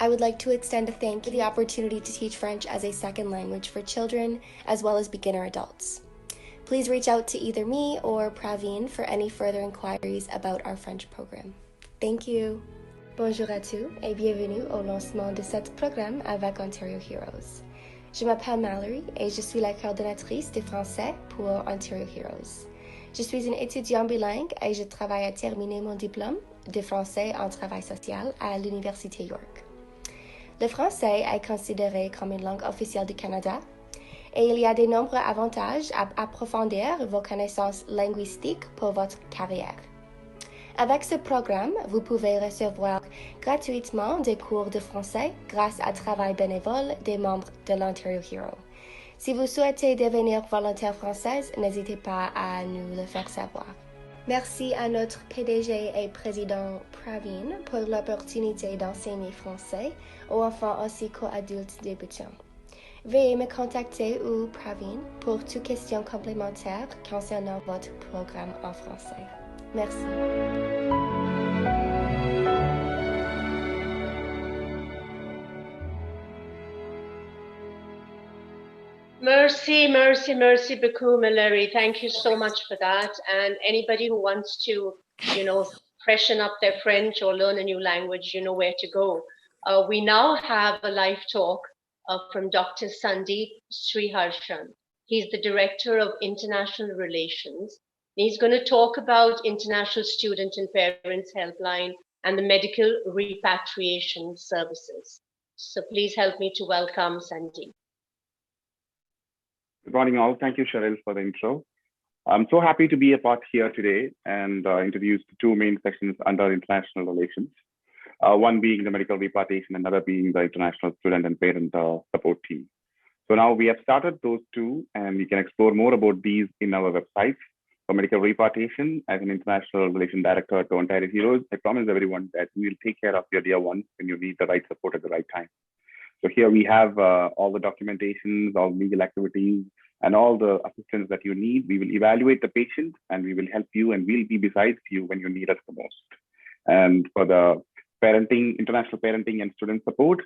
I would like to extend a thank you for the opportunity to teach French as a second language for children, as well as beginner adults. Please reach out to either me or Praveen for any further inquiries about our French program. Thank you. Bonjour à tous et bienvenue au lancement de ce programme avec Ontario Heroes. Je m'appelle Mallory et je suis la coordonnatrice de français pour Ontario Heroes. Je suis une étudiante bilingue et je travaille à terminer mon diplôme de français en travail social à l'Université York. Le français est considéré comme une langue officielle du Canada et il y a de nombreux avantages à approfondir vos connaissances linguistiques pour votre carrière. Avec ce programme, vous pouvez recevoir gratuitement des cours de français grâce au travail bénévole des membres de l'Ontario Hero. Si vous souhaitez devenir volontaire française, n'hésitez pas à nous le faire savoir. Merci à notre PDG et président Praveen pour l'opportunité d'enseigner français aux enfants ainsi qu'aux adultes débutants. Veuillez me contacter ou Praveen pour toute question complémentaire concernant votre programme en français. Merci. Merci beaucoup, Mallory. Thank you so much for that. And anybody who wants to, freshen up their French or learn a new language, you know where to go. We now have a live talk from Dr. Sandeep Sriharshan. He's the Director of International Relations. He's going to talk about International Student and Parents Helpline and the medical repatriation services. So please help me to welcome Sandeep. Good morning all. Thank you, Cheryl, for the intro. I'm so happy to be a part here today and introduce the two main sections under international relations. One being the medical repartition, another being the international student and parent support team. So now we have started those two, and you can explore more about these in our website. For medical repartition, as an international relation director to Ontario Heroes, I promise everyone that we will take care of your dear ones when you need the right support at the right time. So here we have all the documentations, all legal activities, and all the assistance that you need. We will evaluate the patient and we will help you, and we'll be besides you when you need us the most. And for the parenting, international parenting and student support,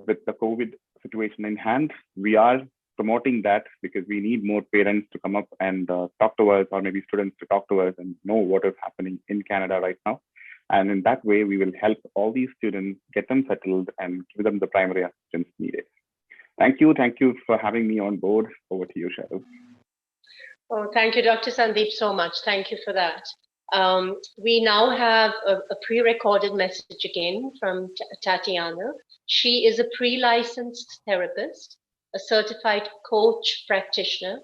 with the COVID situation in hand, we are promoting that because we need more parents to come up and talk to us, or maybe students to talk to us and know what is happening in Canada right now. And in that way, we will help all these students, get them settled and give them the primary assistance needed. Thank you for having me on board. Over to you, Cheryl. Oh, thank you, Dr. Sandeep, so much. Thank you for that. We now have a pre-recorded message again from Tatiana. She is a pre-licensed therapist, a certified coach practitioner,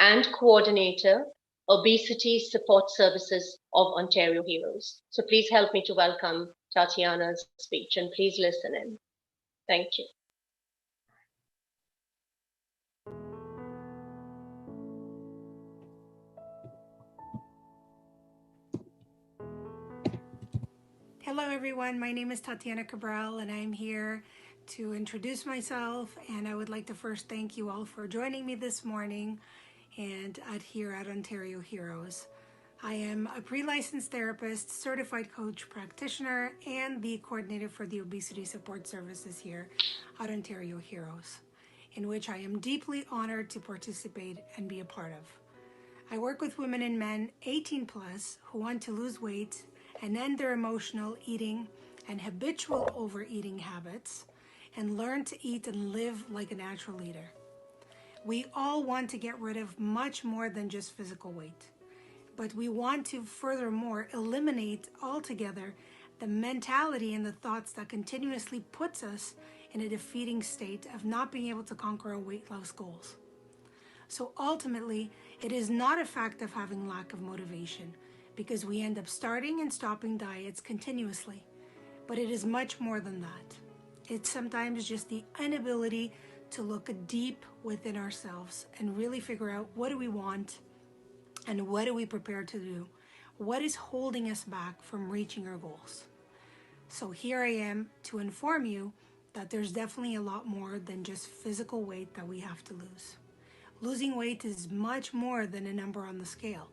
and coordinator, Obesity Support Services of Ontario Heroes. So please help me to welcome Tatiana's speech, and please listen in. Thank you. Hello everyone, my name is Tatiana Cabral and I'm here to introduce myself, and I would like to first thank you all for joining me this morning and here at Ontario Heroes. I am a pre-licensed therapist, certified coach practitioner, and the coordinator for the Obesity Support Services here at Ontario Heroes, in which I am deeply honored to participate and be a part of. I work with women and men 18 plus who want to lose weight and end their emotional eating and habitual overeating habits and learn to eat and live like a natural eater. We all want to get rid of much more than just physical weight, but we want to furthermore eliminate altogether the mentality and the thoughts that continuously puts us in a defeating state of not being able to conquer our weight loss goals. So ultimately, it is not a fact of having lack of motivation, because we end up starting and stopping diets continuously. But it is much more than that. It's sometimes just the inability to look deep within ourselves and really figure out what do we want and what are we prepared to do? What is holding us back from reaching our goals? So here I am to inform you that there's definitely a lot more than just physical weight that we have to lose. Losing weight is much more than a number on the scale.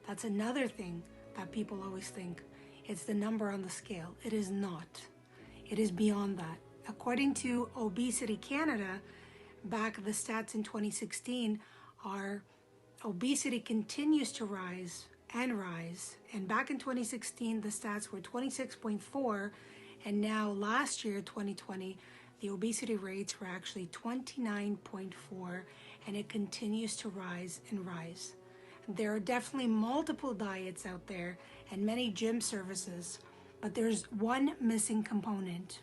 That's another thing that people always think. It's the number on the scale. It is not. It is beyond that. According to Obesity Canada, back the stats in 2016, our obesity continues to rise and rise. And back in 2016, the stats were 26.4, and now last year, 2020, the obesity rates were actually 29.4, and it continues to rise and rise. There are definitely multiple diets out there and many gym services, but there's one missing component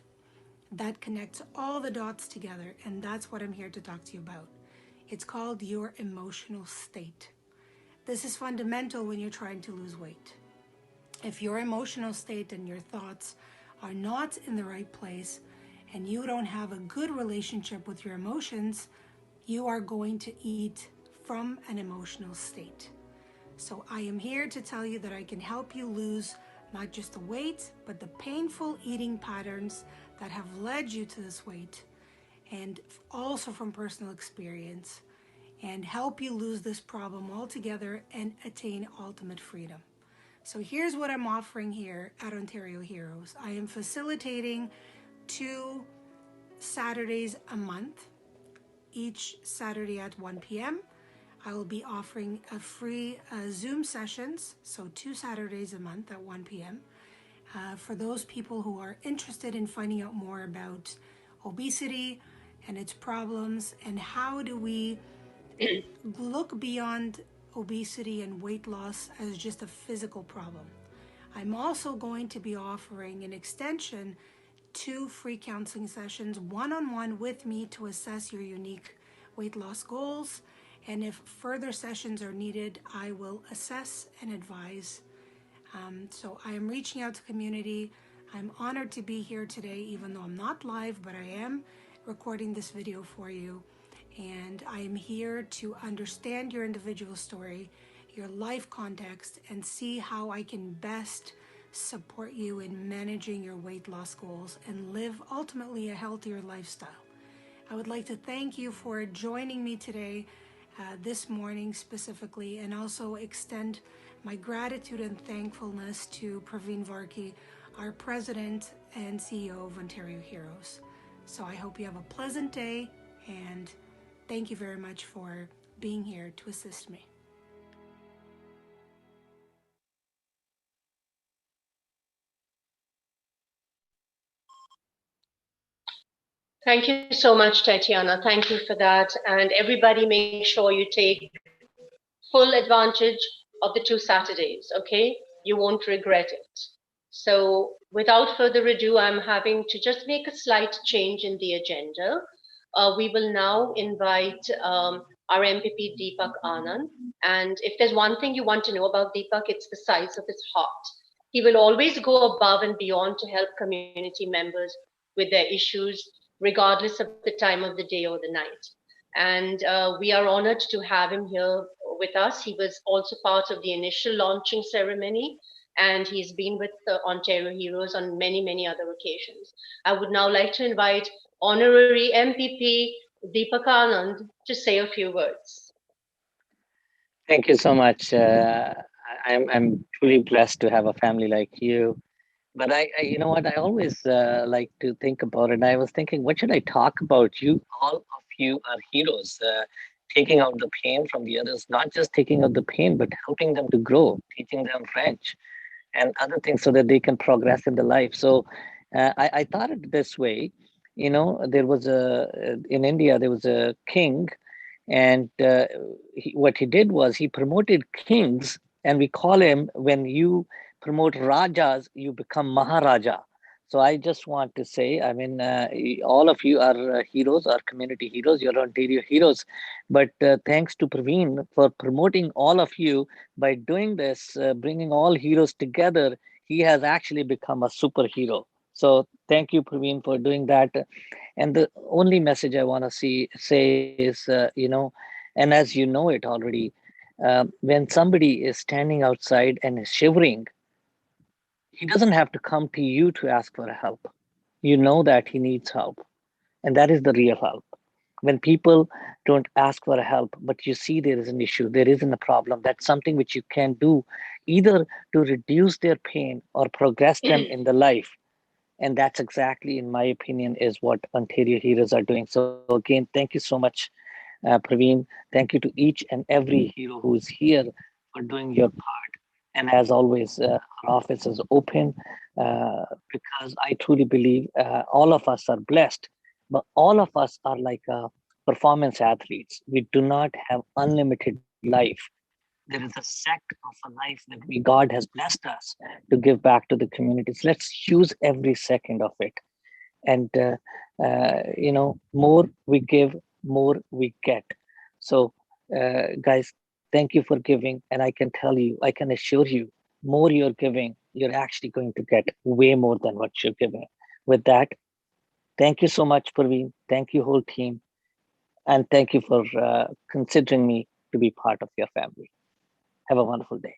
that connects all the dots together, and that's what I'm here to talk to you about. It's called your emotional state. This is fundamental when you're trying to lose weight. If your emotional state and your thoughts are not in the right place and you don't have a good relationship with your emotions, you are going to eat from an emotional state. So I am here to tell you that I can help you lose not just the weight, but the painful eating patterns that have led you to this weight, and also from personal experience, and help you lose this problem altogether and attain ultimate freedom. So here's what I'm offering here at Ontario Heroes. I am facilitating 2 Saturdays a month, each Saturday at 1 p.m. I will be offering a free Zoom sessions, so 2 Saturdays a month at 1 p.m. For those people who are interested in finding out more about obesity and its problems, and how do we look beyond obesity and weight loss as just a physical problem. I'm also going to be offering an extension 2 free counseling sessions one-on-one with me to assess your unique weight loss goals And if further sessions are needed, I will assess and advise. So I am reaching out to community. I'm honored to be here today, even though I'm not live, but I am recording this video for you. And I am here to understand your individual story, your life context, and see how I can best support you in managing your weight loss goals and live ultimately a healthier lifestyle. I would like to thank you for joining me today, this morning specifically, and also extend my gratitude and thankfulness to Praveen Varki, our president and CEO of Ontario Heroes. So I hope you have a pleasant day, and thank you very much for being here to assist me. Thank you so much, Tatiana. Thank you for that. And everybody make sure you take full advantage of the 2 Saturdays, okay? You won't regret it. So without further ado, I'm having to just make a slight change in the agenda. We will now invite our MPP Deepak Anand. And if there's one thing you want to know about Deepak, it's the size of his heart. He will always go above and beyond to help community members with their issues, regardless of the time of the day or the night. And we are honored to have him here with us. He was also part of the initial launching ceremony, and he's been with the Ontario Heroes on many, many other occasions. I would now like to invite Honorary MPP Deepak Anand to say a few words. Thank you so much. I'm truly blessed to have a family like you. But I you know what, I always like to think about it. I was thinking, what should I talk about? All of you are heroes, taking out the pain from the others, not just taking out the pain, but helping them to grow, teaching them French and other things so that they can progress in the life. So I thought it this way, there was in India, there was a king, and what he did was he promoted kings, and we call him, when you promote Rajas, you become Maharaja. So I just want to say, I mean, all of you are heroes, are community heroes, you're Ontario heroes. But thanks to Praveen for promoting all of you by doing this, bringing all heroes together, he has actually become a superhero. So thank you, Praveen, for doing that. And the only message I want to say is, and as you know it already, when somebody is standing outside and is shivering, he doesn't have to come to you to ask for help. You know that he needs help. And that is the real help. When people don't ask for help, but you see there is an issue, there isn't a problem, that's something which you can do either to reduce their pain or progress them in the life. And that's exactly, in my opinion, is what Ontario Heroes are doing. So again, thank you so much, Praveen. Thank you to each and every hero who is here for doing your part. And as always, our office is open because I truly believe all of us are blessed, but all of us are like performance athletes. We do not have unlimited life. There is a sect of a life that God has blessed us to give back to the communities. Let's use every second of it. And, more we give, more we get. So, guys, thank you for giving. And I can tell you, I can assure you, more you're giving, you're actually going to get way more than what you're giving. With that, thank you so much, Praveen. Thank you, whole team. And thank you for considering me to be part of your family. Have a wonderful day.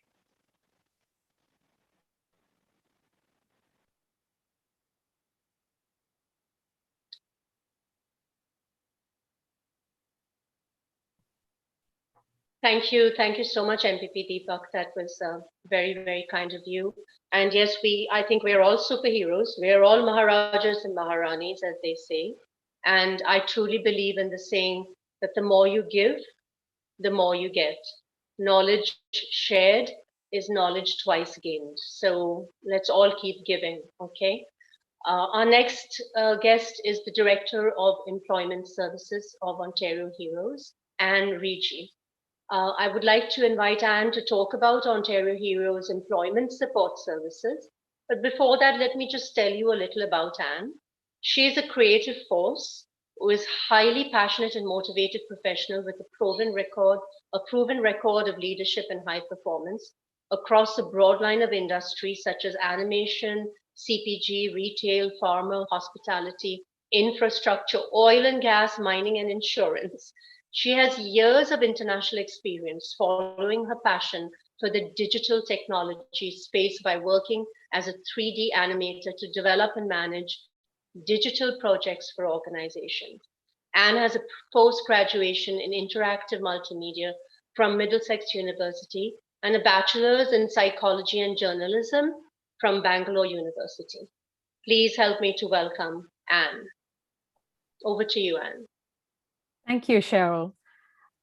Thank you. Thank you so much, MPP Deepak. That was very, very kind of you. And yes, I think we're all superheroes. We're all Maharajas and Maharanis, as they say. And I truly believe in the saying that the more you give, the more you get. Knowledge shared is knowledge twice gained. So let's all keep giving, okay? Our next guest is the Director of Employment Services of Ontario Heroes, Anne Ricci. I would like to invite Anne to talk about Ontario Heroes Employment Support Services. But before that, let me just tell you a little about Anne. She is a creative force who is highly passionate and motivated professional with a proven record of leadership and high performance across a broad line of industries such as animation, CPG, retail, pharma, hospitality, infrastructure, oil and gas, mining, and insurance. She has years of international experience following her passion for the digital technology space by working as a 3D animator to develop and manage digital projects for organizations. Anne has a post-graduation in interactive multimedia from Middlesex University and a bachelor's in psychology and journalism from Bangalore University. Please help me to welcome Anne. Over to you, Anne. Thank you, Cheryl.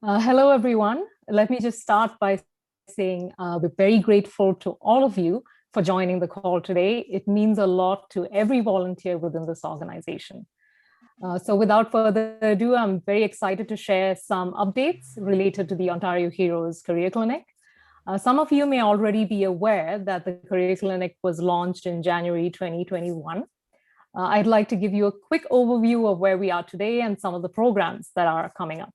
Hello, everyone. Let me just start by saying we're very grateful to all of you for joining the call today. It means a lot to every volunteer within this organization. So without further ado, I'm very excited to share some updates related to the Ontario Heroes Career Clinic. Some of you may already be aware that the Career Clinic was launched in January 2021. I'd like to give you a quick overview of where we are today and some of the programs that are coming up.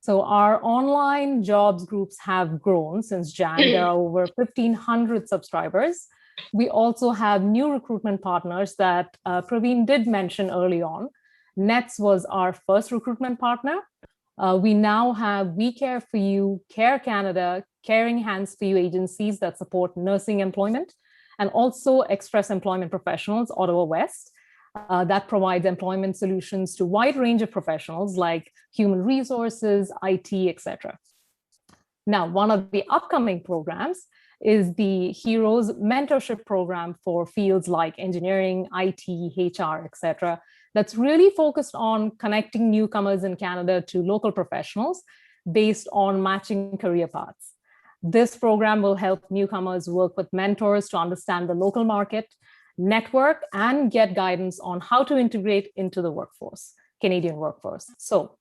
So our online jobs groups have grown since Jan. There are over 1,500 subscribers. We also have new recruitment partners that Praveen did mention early on. NETS was our first recruitment partner. We now have We Care For You, Care Canada, Caring Hands For You agencies that support nursing employment, and also Express Employment Professionals, Ottawa West, that provides employment solutions to a wide range of professionals like human resources, IT, etc. Now, one of the upcoming programs is the Heroes Mentorship Program for fields like engineering, IT, HR, etc. That's really focused on connecting newcomers in Canada to local professionals based on matching career paths. This program will help newcomers work with mentors to understand the local market, network, and get guidance on how to integrate into the workforce, Canadian workforce. So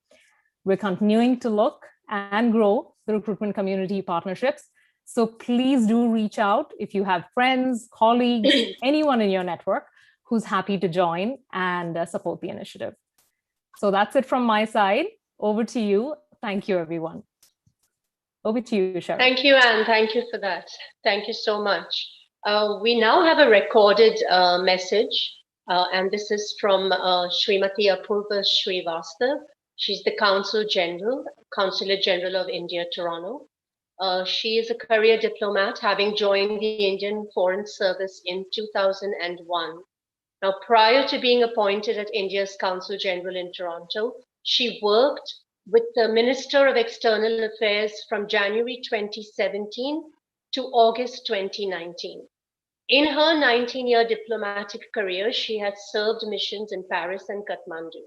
we're continuing to look and grow the recruitment community partnerships. So please do reach out if you have friends, colleagues, anyone in your network who's happy to join and support the initiative. So that's it from my side. Over to you. Thank you, everyone. Over to you, Cheryl. Thank you, Anne. Thank you for that. Thank you so much. We now have a recorded message, and this is from Srimati Apurva Srivastav. She's the Consulate General of India, Toronto. She is a career diplomat, having joined the Indian Foreign Service in 2001. Now, prior to being appointed at India's Consul General in Toronto, she worked with the Minister of External Affairs from January 2017 to August 2019. In her 19-year diplomatic career, she has served missions in Paris and Kathmandu.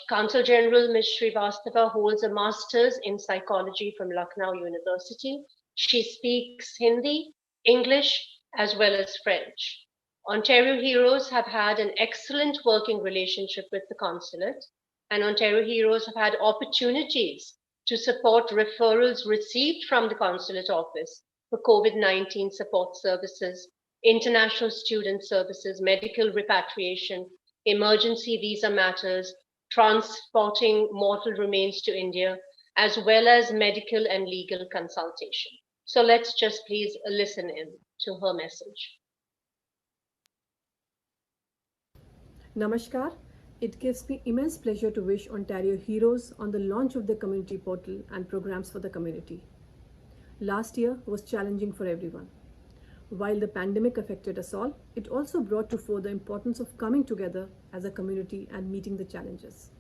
Consul General Ms. Srivastava holds a master's in psychology from Lucknow University. She speaks Hindi, English, as well as French. Ontario Heroes have had an excellent working relationship with the consulate, and Ontario Heroes have had opportunities to support referrals received from the consulate office for COVID-19 support services, international student services, medical repatriation, emergency visa matters, transporting mortal remains to India, as well as medical and legal consultation. So let's just please listen in to her message. Namaskar. It gives me immense pleasure to wish Ontario Heroes on the launch of the community portal and programs for the community. Last year was challenging for everyone. While the pandemic affected us all, it also brought to fore the importance of coming together as a community and meeting the challenges.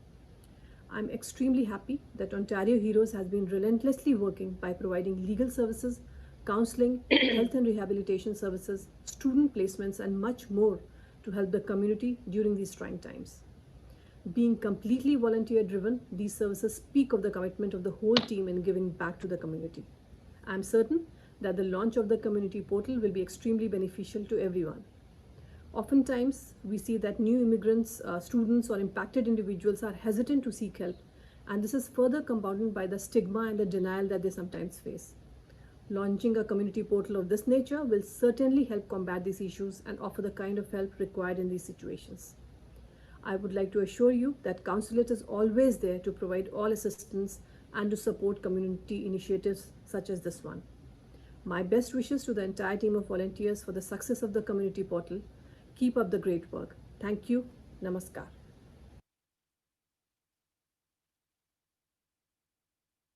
I'm extremely happy that Ontario Heroes has been relentlessly working by providing legal services, counseling, health and rehabilitation services, student placements, and much more to help the community during these trying times. Being completely volunteer-driven, these services speak of the commitment of the whole team in giving back to the community. I'm certain that the launch of the community portal will be extremely beneficial to everyone. Oftentimes, we see that new immigrants, students, or impacted individuals are hesitant to seek help, and this is further compounded by the stigma and the denial that they sometimes face. Launching a community portal of this nature will certainly help combat these issues and offer the kind of help required in these situations. I would like to assure you that Consulate is always there to provide all assistance and to support community initiatives such as this one. My best wishes to the entire team of volunteers for the success of the community portal. Keep up the great work. Thank you. Namaskar.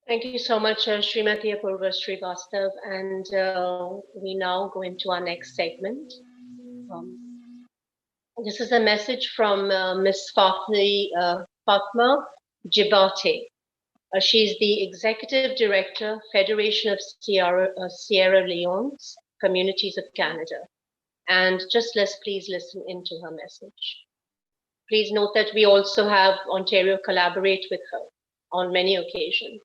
Thank you so much, Srimati Apurva Srivastav. And we now go into our next segment. This is a message from Ms. Fatma Jibate. She's the Executive Director, Federation of Sierra Leone's Communities of Canada. And please listen into her message. Please note that we also have Ontario collaborate with her on many occasions.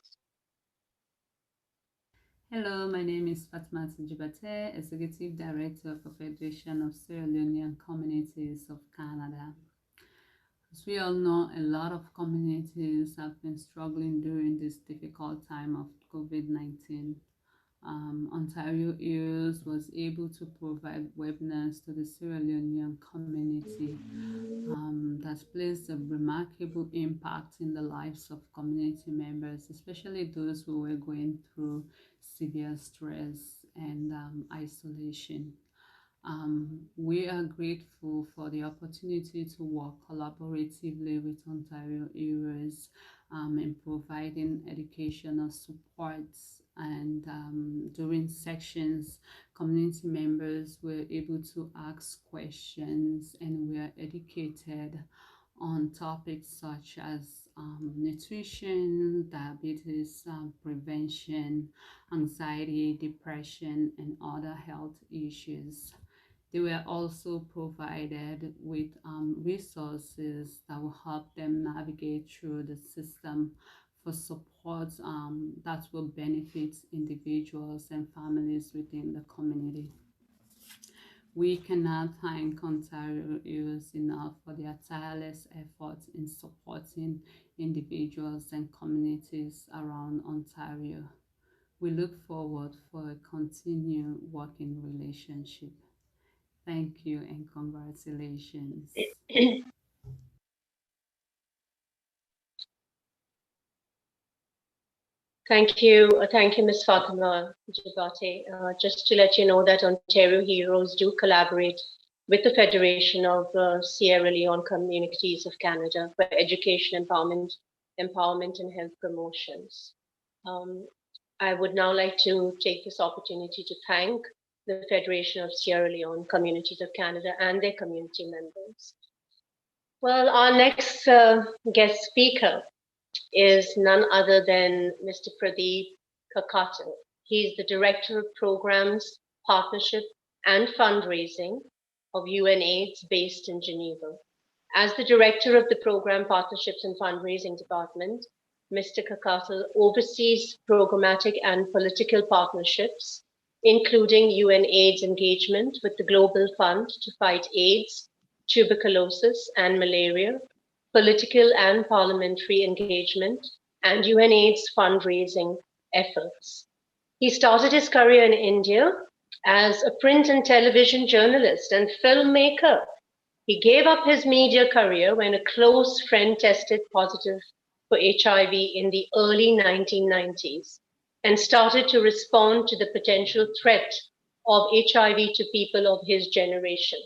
Hello, my name is Fatma Jibate, Executive Director for Federation of Sierra Leonean Communities of Canada. As we all know, a lot of communities have been struggling during this difficult time of COVID-19. Ontario Heroes was able to provide webinars to the Sierra Leonean community that's placed a remarkable impact in the lives of community members, especially those who were going through severe stress and isolation. We are grateful for the opportunity to work collaboratively with Ontario Heroes in providing educational supports, and during sections, community members were able to ask questions and were educated on topics such as nutrition, diabetes prevention, anxiety, depression, and other health issues. They were also provided with resources that will help them navigate through the system for support that will benefit individuals and families within the community. We cannot thank Ontario Heroes enough for their tireless efforts in supporting individuals and communities around Ontario. We look forward for a continued working relationship. Thank you and congratulations. Thank you, Ms. Fatima Jibate. Just to let you know that Ontario Heroes do collaborate with the Federation of Sierra Leone Communities of Canada for education, empowerment, and health promotions. I would now like to take this opportunity to thank the Federation of Sierra Leone Communities of Canada and their community members. Well, our next guest speaker is none other than Mr. Pradeep Kakatal. He's the Director of Programs, Partnership, and Fundraising of UNAIDS based in Geneva. As the Director of the Program, Partnerships, and Fundraising Department, Mr. Kakatal oversees programmatic and political partnerships, including UNAIDS engagement with the Global Fund to fight AIDS, tuberculosis, and malaria, political and parliamentary engagement, and UNAIDS fundraising efforts. He started his career in India as a print and television journalist and filmmaker. He gave up his media career when a close friend tested positive for HIV in the early 1990s and started to respond to the potential threat of HIV to people of his generation.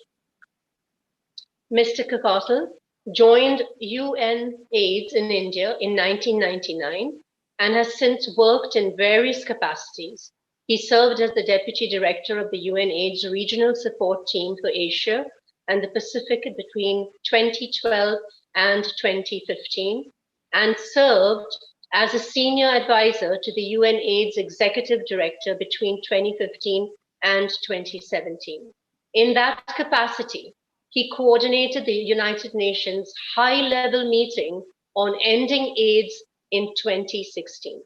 Mr. Kakatal joined UNAIDS in India in 1999 and has since worked in various capacities. He served as the Deputy Director of the UNAIDS Regional Support Team for Asia and the Pacific between 2012 and 2015, and served as a Senior Advisor to the UNAIDS Executive Director between 2015 and 2017. In that capacity, he coordinated the United Nations high-level meeting on ending AIDS in 2016.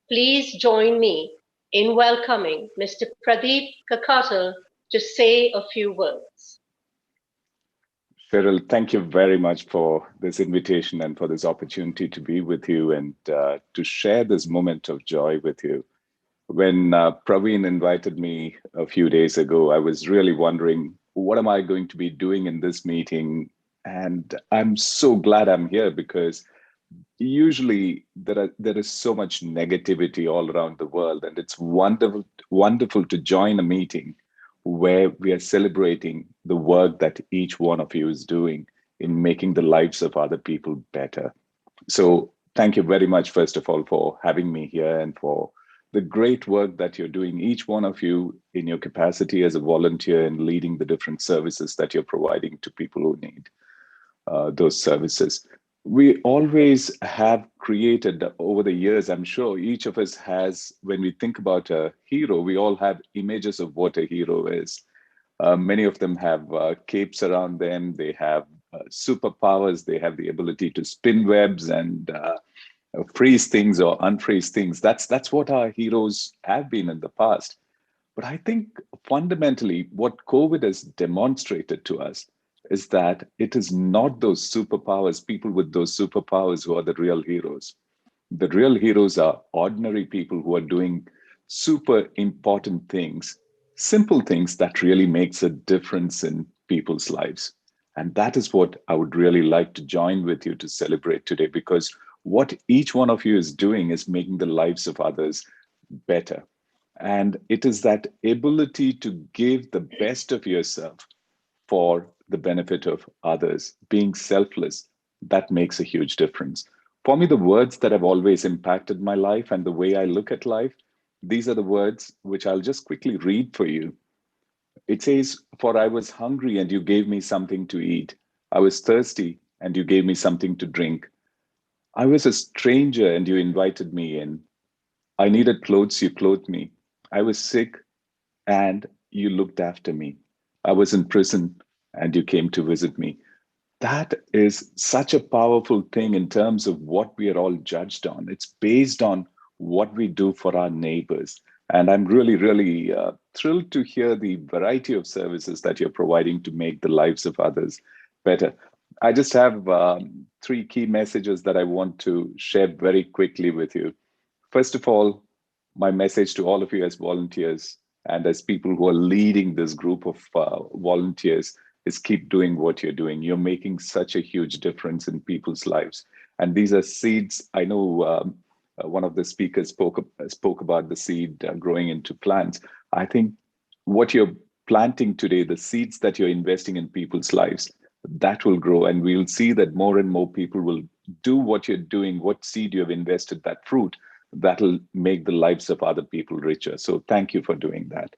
Please join me in welcoming Mr. Pradeep Kakatal to say a few words. Cheryl, thank you very much for this invitation and for this opportunity to be with you and to share this moment of joy with you. When Praveen invited me a few days ago, I was really wondering, what am I going to be doing in this meeting And I'm so glad I'm here because usually there is so much negativity all around the world, and it's wonderful to join a meeting where we are celebrating the work that each one of you is doing in making the lives of other people better. So thank you very much, first of all, for having me here and for the great work that you're doing, each one of you in your capacity as a volunteer and leading the different services that you're providing to people who need those services. We always have created over the years, I'm sure each of us has, when we think about a hero, we all have images of what a hero is. Many of them have capes around them, they have superpowers, they have the ability to spin webs and freeze things or unfreeze things. That's what our heroes have been in the past. But I think fundamentally what COVID has demonstrated to us is that it is not those superpowers, people with those superpowers who are the real heroes. The real heroes are ordinary people who are doing super important things, simple things that really makes a difference in people's lives. And that is what I would really like to join with you to celebrate today, because what each one of you is doing is making the lives of others better. And it is that ability to give the best of yourself for the benefit of others, being selfless, that makes a huge difference. For me, the words that have always impacted my life and the way I look at life, these are the words which I'll just quickly read for you. It says, "For I was hungry and you gave me something to eat. I was thirsty and you gave me something to drink. I was a stranger and you invited me in. I needed clothes, you clothed me. I was sick and you looked after me. I was in prison and you came to visit me." That is such a powerful thing in terms of what we are all judged on. It's based on what we do for our neighbors. And I'm really thrilled to hear the variety of services that you're providing to make the lives of others better. I just have 3 key messages that I want to share very quickly with you. First of all, my message to all of you as volunteers and as people who are leading this group of volunteers is keep doing what you're doing. You're making such a huge difference in people's lives. And these are seeds. I know one of the speakers spoke about the seed growing into plants. I think what you're planting today, the seeds that you're investing in people's lives, that will grow. And we'll see that more and more people will do what you're doing, what seed you have invested, that fruit, that'll make the lives of other people richer. So thank you for doing that.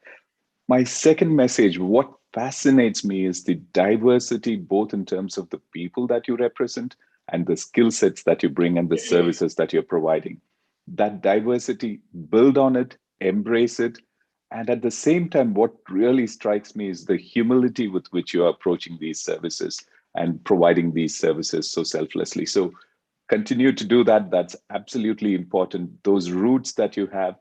My second message, what fascinates me is the diversity, both in terms of the people that you represent and the skill sets that you bring and the services that you're providing. That diversity, build on it, embrace it. And at the same time, what really strikes me is the humility with which you are approaching these services and providing these services so selflessly. So continue to do that. That's absolutely important. Those roots that you have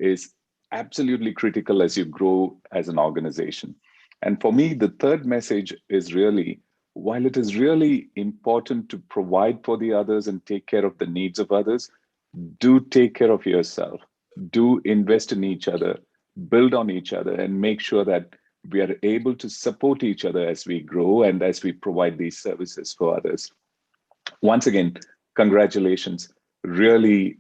is absolutely critical as you grow as an organization. And for me, the third message is really, while it is really important to provide for the others and take care of the needs of others, do take care of yourself. Do invest in each other, build on each other, and make sure that we are able to support each other as we grow and as we provide these services for others. Once again, congratulations. Really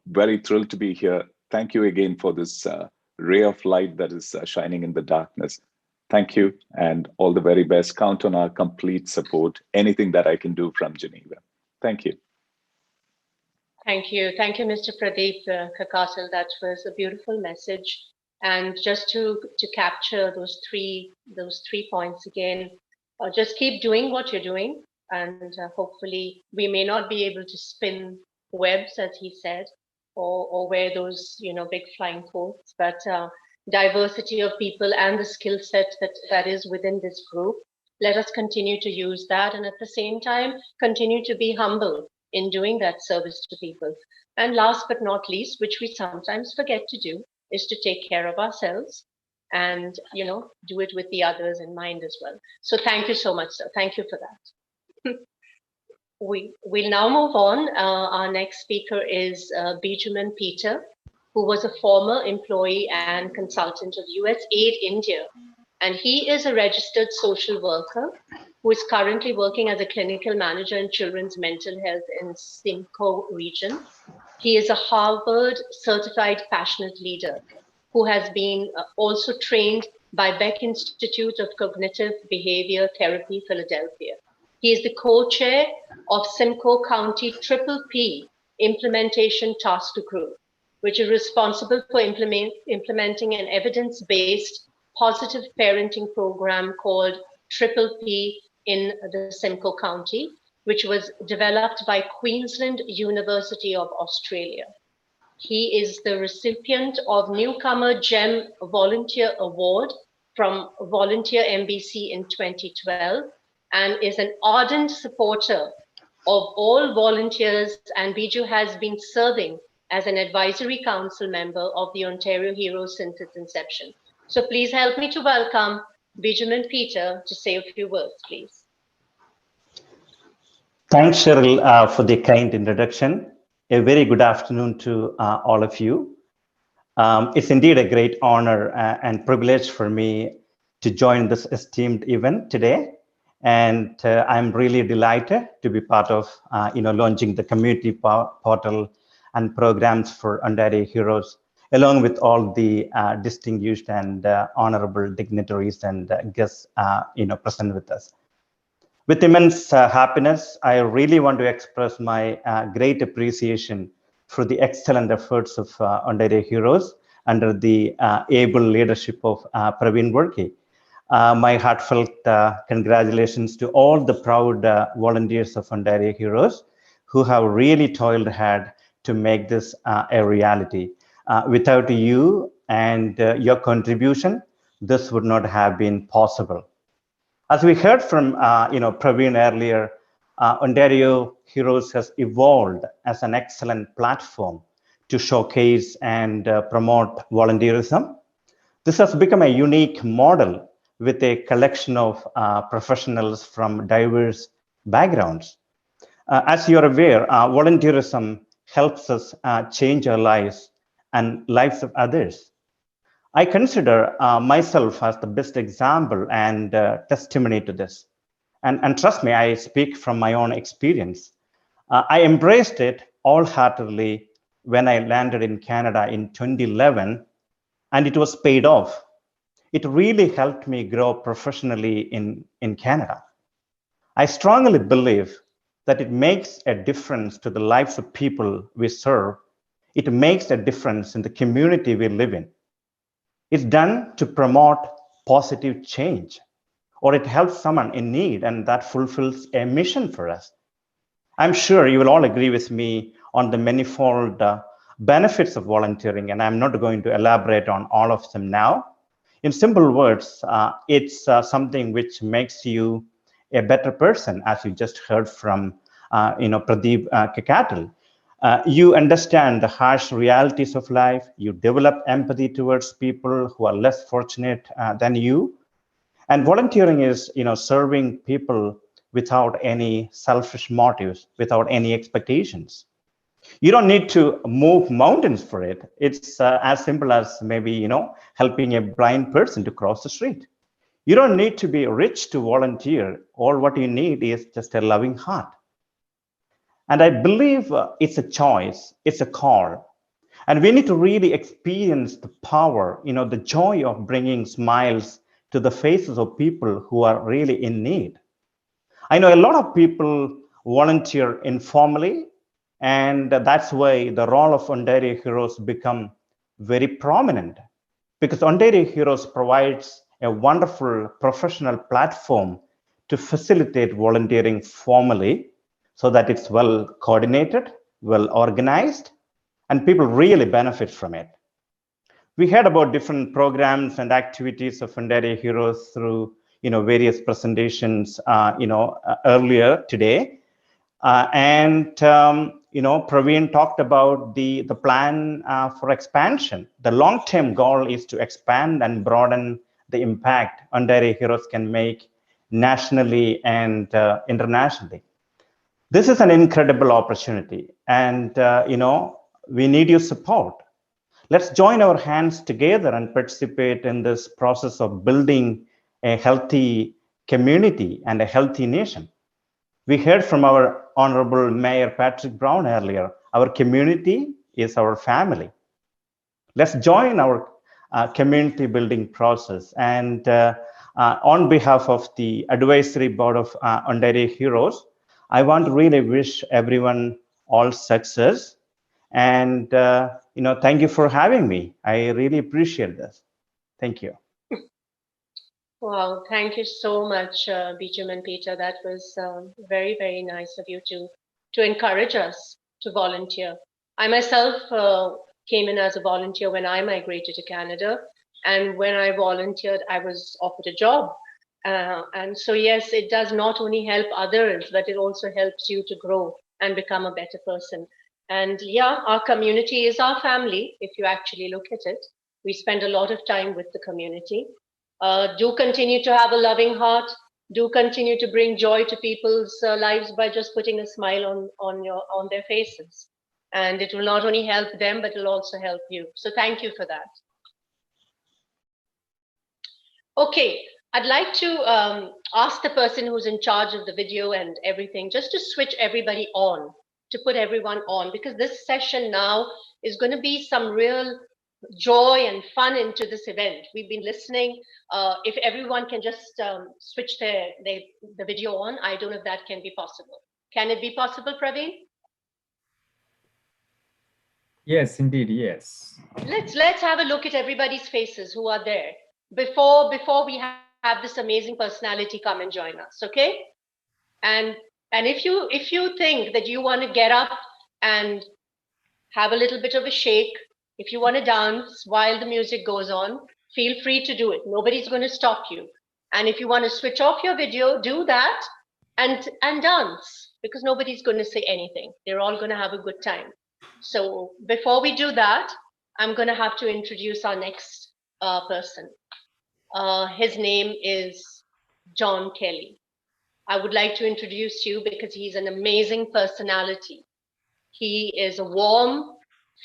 very thrilled to be here. Thank you again for this ray of light that is shining in the darkness. Thank you and all the very best. Count on our complete support, anything that I can do from Geneva. Thank you. Thank you. Thank you, Mr. Pradeep Kakasal. That was a beautiful message. And just to capture those three points again, just keep doing what you're doing. And hopefully we may not be able to spin webs, as he said, or wear those, big flying coats, but diversity of people and the skill set that is within this group. Let us continue to use that. And at the same time, continue to be humble in doing that service to people. And last but not least, which we sometimes forget to do, is to take care of ourselves and, do it with the others in mind as well. So thank you so much, sir. Thank you for that. We'll now move on. Our next speaker is Bijuman Peter, who was a former employee and consultant of USAID India. And he is a registered social worker who is currently working as a clinical manager in children's mental health in Simcoe region. He is a Harvard certified passionate leader who has been also trained by Beck Institute of Cognitive Behavior Therapy, Philadelphia. He is the co-chair of Simcoe County Triple P Implementation Task Group, which is responsible for implementing an evidence-based positive parenting program called Triple P in the Simcoe County, which was developed by Queensland University of Australia. He is the recipient of Newcomer Gem Volunteer Award from Volunteer MBC in 2012 and is an ardent supporter of all volunteers, and Biju has been serving as an advisory council member of the Ontario Heroes since its inception. So please help me to welcome Bijuman Peter to say a few words, please. Thanks, Cheryl, for the kind introduction. A very good afternoon to all of you. It's indeed a great honor and privilege for me to join this esteemed event today. And I'm really delighted to be part of launching the community portal and programs for Ontario Heroes, along with all the distinguished and honorable dignitaries and guests present with us. With immense happiness, I really want to express my great appreciation for the excellent efforts of Ontario Heroes under the able leadership of Praveen Workey. My heartfelt congratulations to all the proud volunteers of Ontario Heroes who have really toiled hard to make this a reality. Without you and your contribution, this would not have been possible. As we heard from Praveen earlier, Ontario Heroes has evolved as an excellent platform to showcase and promote volunteerism. This has become a unique model with a collection of professionals from diverse backgrounds. As you're aware, volunteerism helps us change our lives and lives of others. I consider myself as the best example and testimony to this. And trust me, I speak from my own experience. I embraced it wholeheartedly when I landed in Canada in 2011, and it was paid off. It really helped me grow professionally in Canada. I strongly believe that it makes a difference to the lives of people we serve. It makes a difference in the community we live in. It's done to promote positive change, or it helps someone in need, and that fulfills a mission for us. I'm sure you will all agree with me on the manifold benefits of volunteering, and I'm not going to elaborate on all of them now. In simple words, it's something which makes you a better person, as you just heard from Pradeep Kakatil. You understand the harsh realities of life. You develop empathy towards people who are less fortunate than you. And volunteering is, serving people without any selfish motives, without any expectations. You don't need to move mountains for it. It's as simple as maybe, helping a blind person to cross the street. You don't need to be rich to volunteer. All what you need is just a loving heart. And I believe it's a choice, it's a call. And we need to really experience the power, the joy of bringing smiles to the faces of people who are really in need. I know a lot of people volunteer informally, and that's why the role of Ontario Heroes become very prominent, because Ontario Heroes provides a wonderful professional platform to facilitate volunteering formally, so that it's well coordinated, well organized, and people really benefit from it. We heard about different programs and activities of Ontario Heroes through various presentations earlier today. Praveen talked about the plan for expansion. The long-term goal is to expand and broaden the impact Ontario Heroes can make nationally and internationally. This is an incredible opportunity, and we need your support. Let's join our hands together and participate in this process of building a healthy community, and a healthy nation. We heard from our Honorable Mayor Patrick Brown earlier, our community is our family. Let's join our community building process. And on behalf of the Advisory Board of Ontario Heroes, I want to really wish everyone all success. And thank you for having me. I really appreciate this. Thank you. Wow, thank you so much, Bijum and Peter. That was very, very nice of you to encourage us to volunteer. I myself came in as a volunteer when I migrated to Canada. And when I volunteered, I was offered a job. And so, yes, it does not only help others, but it also helps you to grow and become a better person. And yeah, our community is our family, if you actually look at it. We spend a lot of time with the community. Do continue to have a loving heart. Do continue to bring joy to people's lives by just putting a smile on their faces. And it will not only help them, but it will also help you. So thank you for that. Okay, I'd like to ask the person who's in charge of the video and everything, just to switch everybody on, to put everyone on, because this session now is going to be some real joy and fun into this event. We've been listening. If everyone can just switch the video on, I don't know if that can be possible. Can it be possible, Praveen? Yes, indeed, yes. Let's have a look at everybody's faces who are there before we have this amazing personality come and join us, okay? And if you think that you want to get up and have a little bit of a shake, if you want to dance while the music goes on, feel free to do it. Nobody's going to stop you. And if you want to switch off your video, do that and dance, because nobody's going to say anything. They're all going to have a good time. So before we do that, I'm going to have to introduce our next person. His name is John Kelly. I would like to introduce you because he's an amazing personality. He is a warm,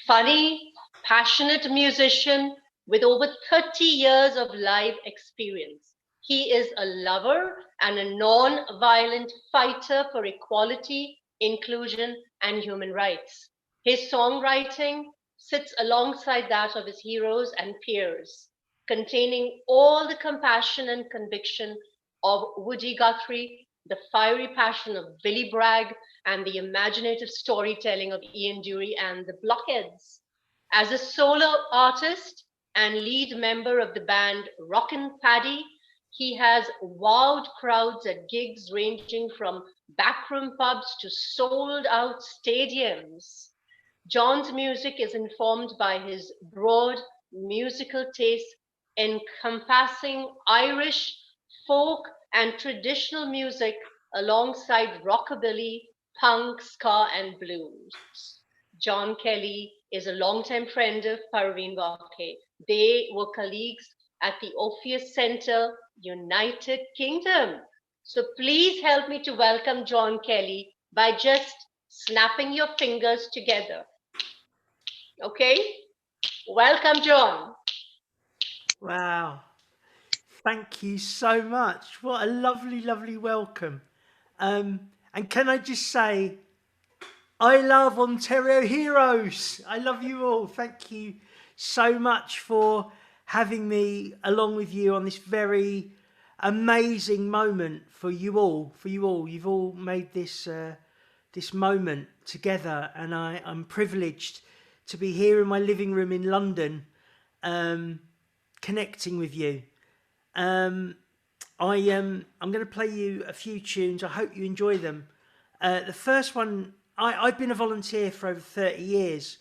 funny, passionate musician with over 30 years of live experience. He is a lover and a non-violent fighter for equality, inclusion, and human rights. His songwriting sits alongside that of his heroes and peers, containing all the compassion and conviction of Woody Guthrie, the fiery passion of Billy Bragg, and the imaginative storytelling of Ian Dury and the Blockheads. As a solo artist and lead member of the band Rockin' Paddy, he has wowed crowds at gigs ranging from backroom pubs to sold-out stadiums. John's music is informed by his broad musical taste, encompassing Irish, folk, and traditional music alongside rockabilly, punk, ska, and blues. John Kelly is a longtime friend of Parveen Waqe. They were colleagues at the Orpheus Center, United Kingdom. So please help me to welcome John Kelly by just snapping your fingers together. Okay? Welcome, John. Wow. Thank you so much. What a lovely, lovely welcome. And can I just say, I love Ontario Heroes. I love you all. Thank you so much for having me along with you on this very amazing moment for you all. You've all made this this moment together, and I'm privileged to be here in my living room in London, connecting with you. I'm going to play you a few tunes. I hope you enjoy them. The first one, I've been a volunteer for over 30 years.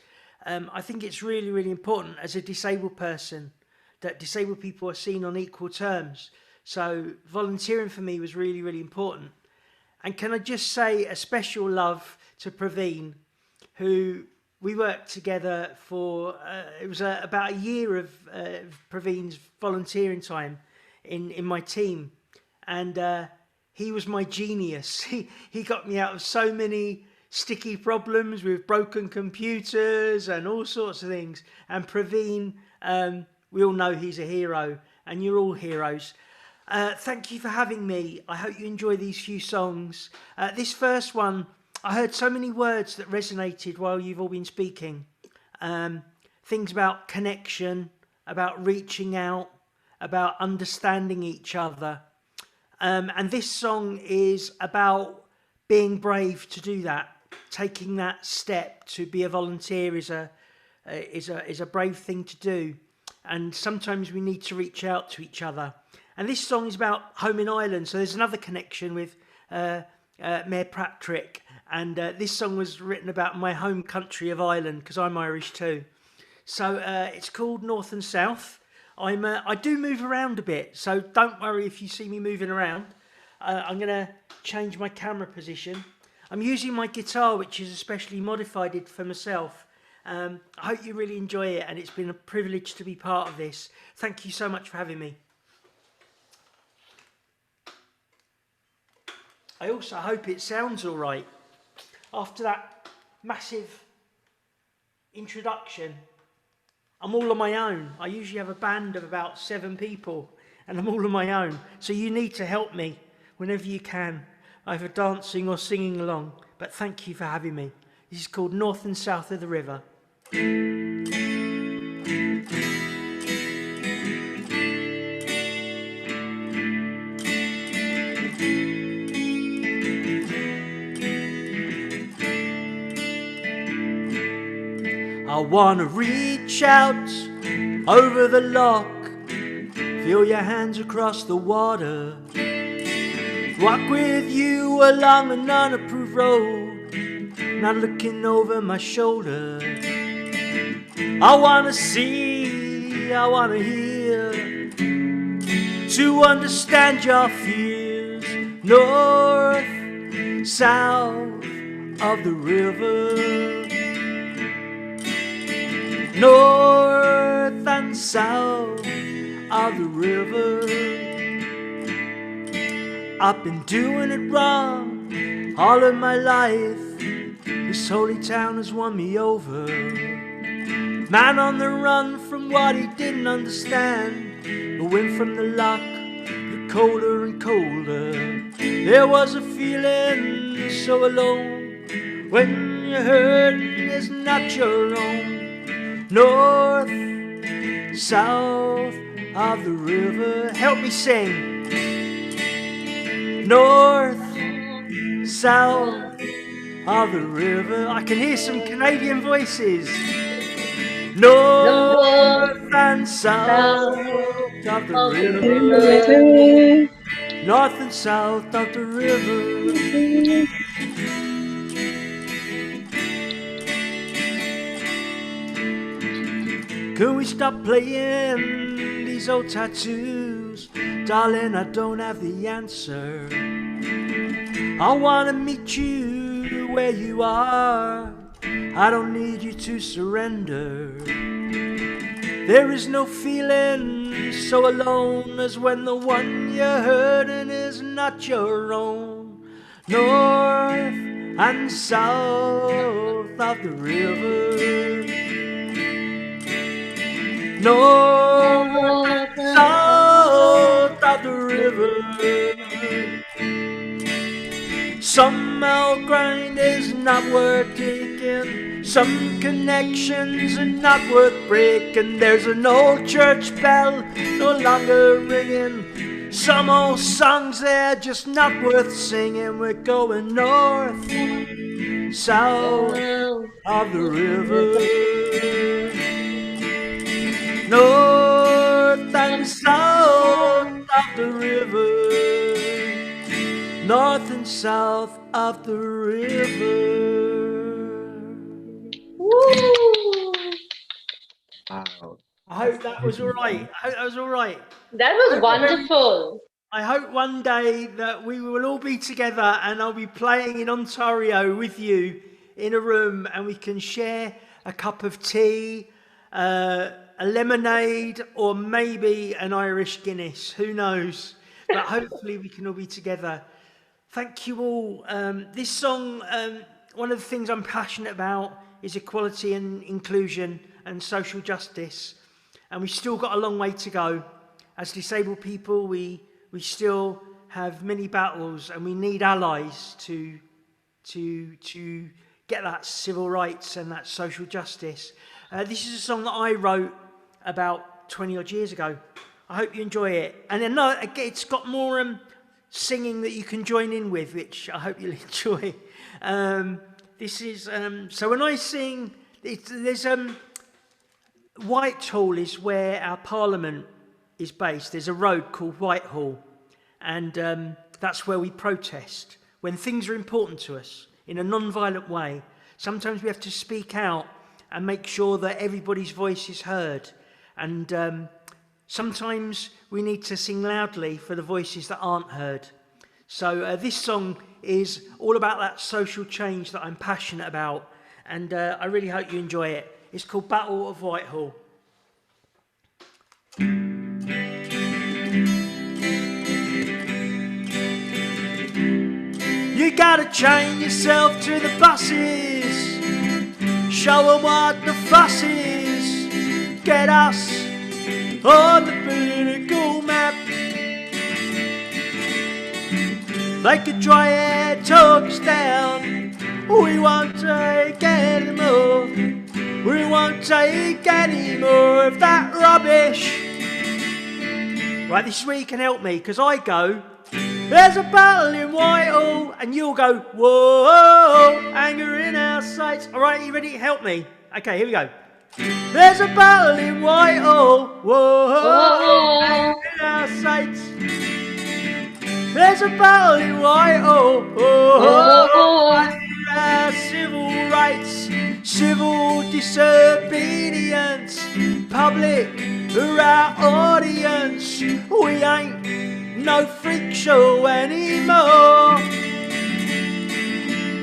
I think it's really, really important as a disabled person that disabled people are seen on equal terms. So volunteering for me was really, really important. And can I just say a special love to Praveen, who we worked together for, it was about a year of Praveen's volunteering time in my team. And he was my genius. He got me out of so many sticky problems with broken computers and all sorts of things. And Praveen, we all know he's a hero, and you're all heroes. Thank you for having me. I hope you enjoy these few songs. This first one, I heard so many words that resonated while you've all been speaking. Things about connection, about reaching out, about understanding each other. And this song is about being brave to do that. Taking that step to be a volunteer is a brave thing to do. And sometimes we need to reach out to each other. And this song is about home in Ireland. So there's another connection with Mayor Patrick. And this song was written about my home country of Ireland, because I'm Irish too. So it's called North and South. I do move around a bit, so don't worry if you see me moving around. I'm going to change my camera position. I'm using my guitar, which is especially modified for myself. I hope you really enjoy it, and it's been a privilege to be part of this. Thank you so much for having me. I also hope it sounds all right. After that massive introduction, I'm all on my own. I usually have a band of about 7 people, and I'm all on my own. So you need to help me whenever you can, either dancing or singing along. But thank you for having me. This is called North and South of the River. I wanna reach out over the lock, feel your hands across the water, walk with you along an unapproved road, not looking over my shoulder. I wanna see, I wanna hear, to understand your fears, north, south of the river. North and south of the river. I've been doing it wrong all of my life. This holy town has won me over. Man on the run from what he didn't understand. The wind from the lock grew colder and colder. There was a feeling so alone when your hurt is not your own. North, south of the river. Help me sing. North, south of the river. I can hear some Canadian voices. North and south of the river. North and south of the river. Can we stop playing these old tattoos? Darling, I don't have the answer. I wanna meet you where you are. I don't need you to surrender. There is no feeling so alone as when the one you're hurting is not your own. North and south of the river. North, south of the river. Some old grind is not worth taking. Some connections are not worth breaking. There's an old church bell no longer ringing. Some old songs they're just not worth singing. We're going north, south of the river. North and south of the river. North and south of the river. Woo! Wow. I hope that was all right. I hope that was all right. That was wonderful. I hope one day that we will all be together and I'll be playing in Ontario with you in a room and we can share a cup of tea, a lemonade, or maybe an Irish Guinness. Who knows? But hopefully we can all be together. Thank you all. This song, one of the things I'm passionate about is equality and inclusion and social justice. And we've still got a long way to go. As disabled people, we we still have many battles, and we need allies to get that civil rights and that social justice. This is a song that I wrote about 20 odd years ago. I hope you enjoy it. And then it's got more singing that you can join in with, which I hope you'll enjoy. This is, so when I sing, there's Whitehall is where our Parliament is based. There's a road called Whitehall, and that's where we protest when things are important to us in a non-violent way. Sometimes we have to speak out and make sure that everybody's voice is heard. And sometimes we need to sing loudly for the voices that aren't heard. So this song is all about that social change that I'm passionate about. And I really hope you enjoy it. It's called Battle of Whitehall. You gotta chain yourself to the buses, show them what the fuss is, get us on the political map. They could try and talk us down, we won't take any more. We won't take any more of that rubbish. Right, this is where you can help me, because I go, there's a battle in Whitehall, and you'll go, whoa, anger in our sights. All right, you ready to help me? Okay, here we go. There's a battle in Whitehall, whoa, anger in our sights. There's a battle in Whitehall, whoa, anger in our civil rights, civil disobedience, public are our audience. We ain't no freak show anymore.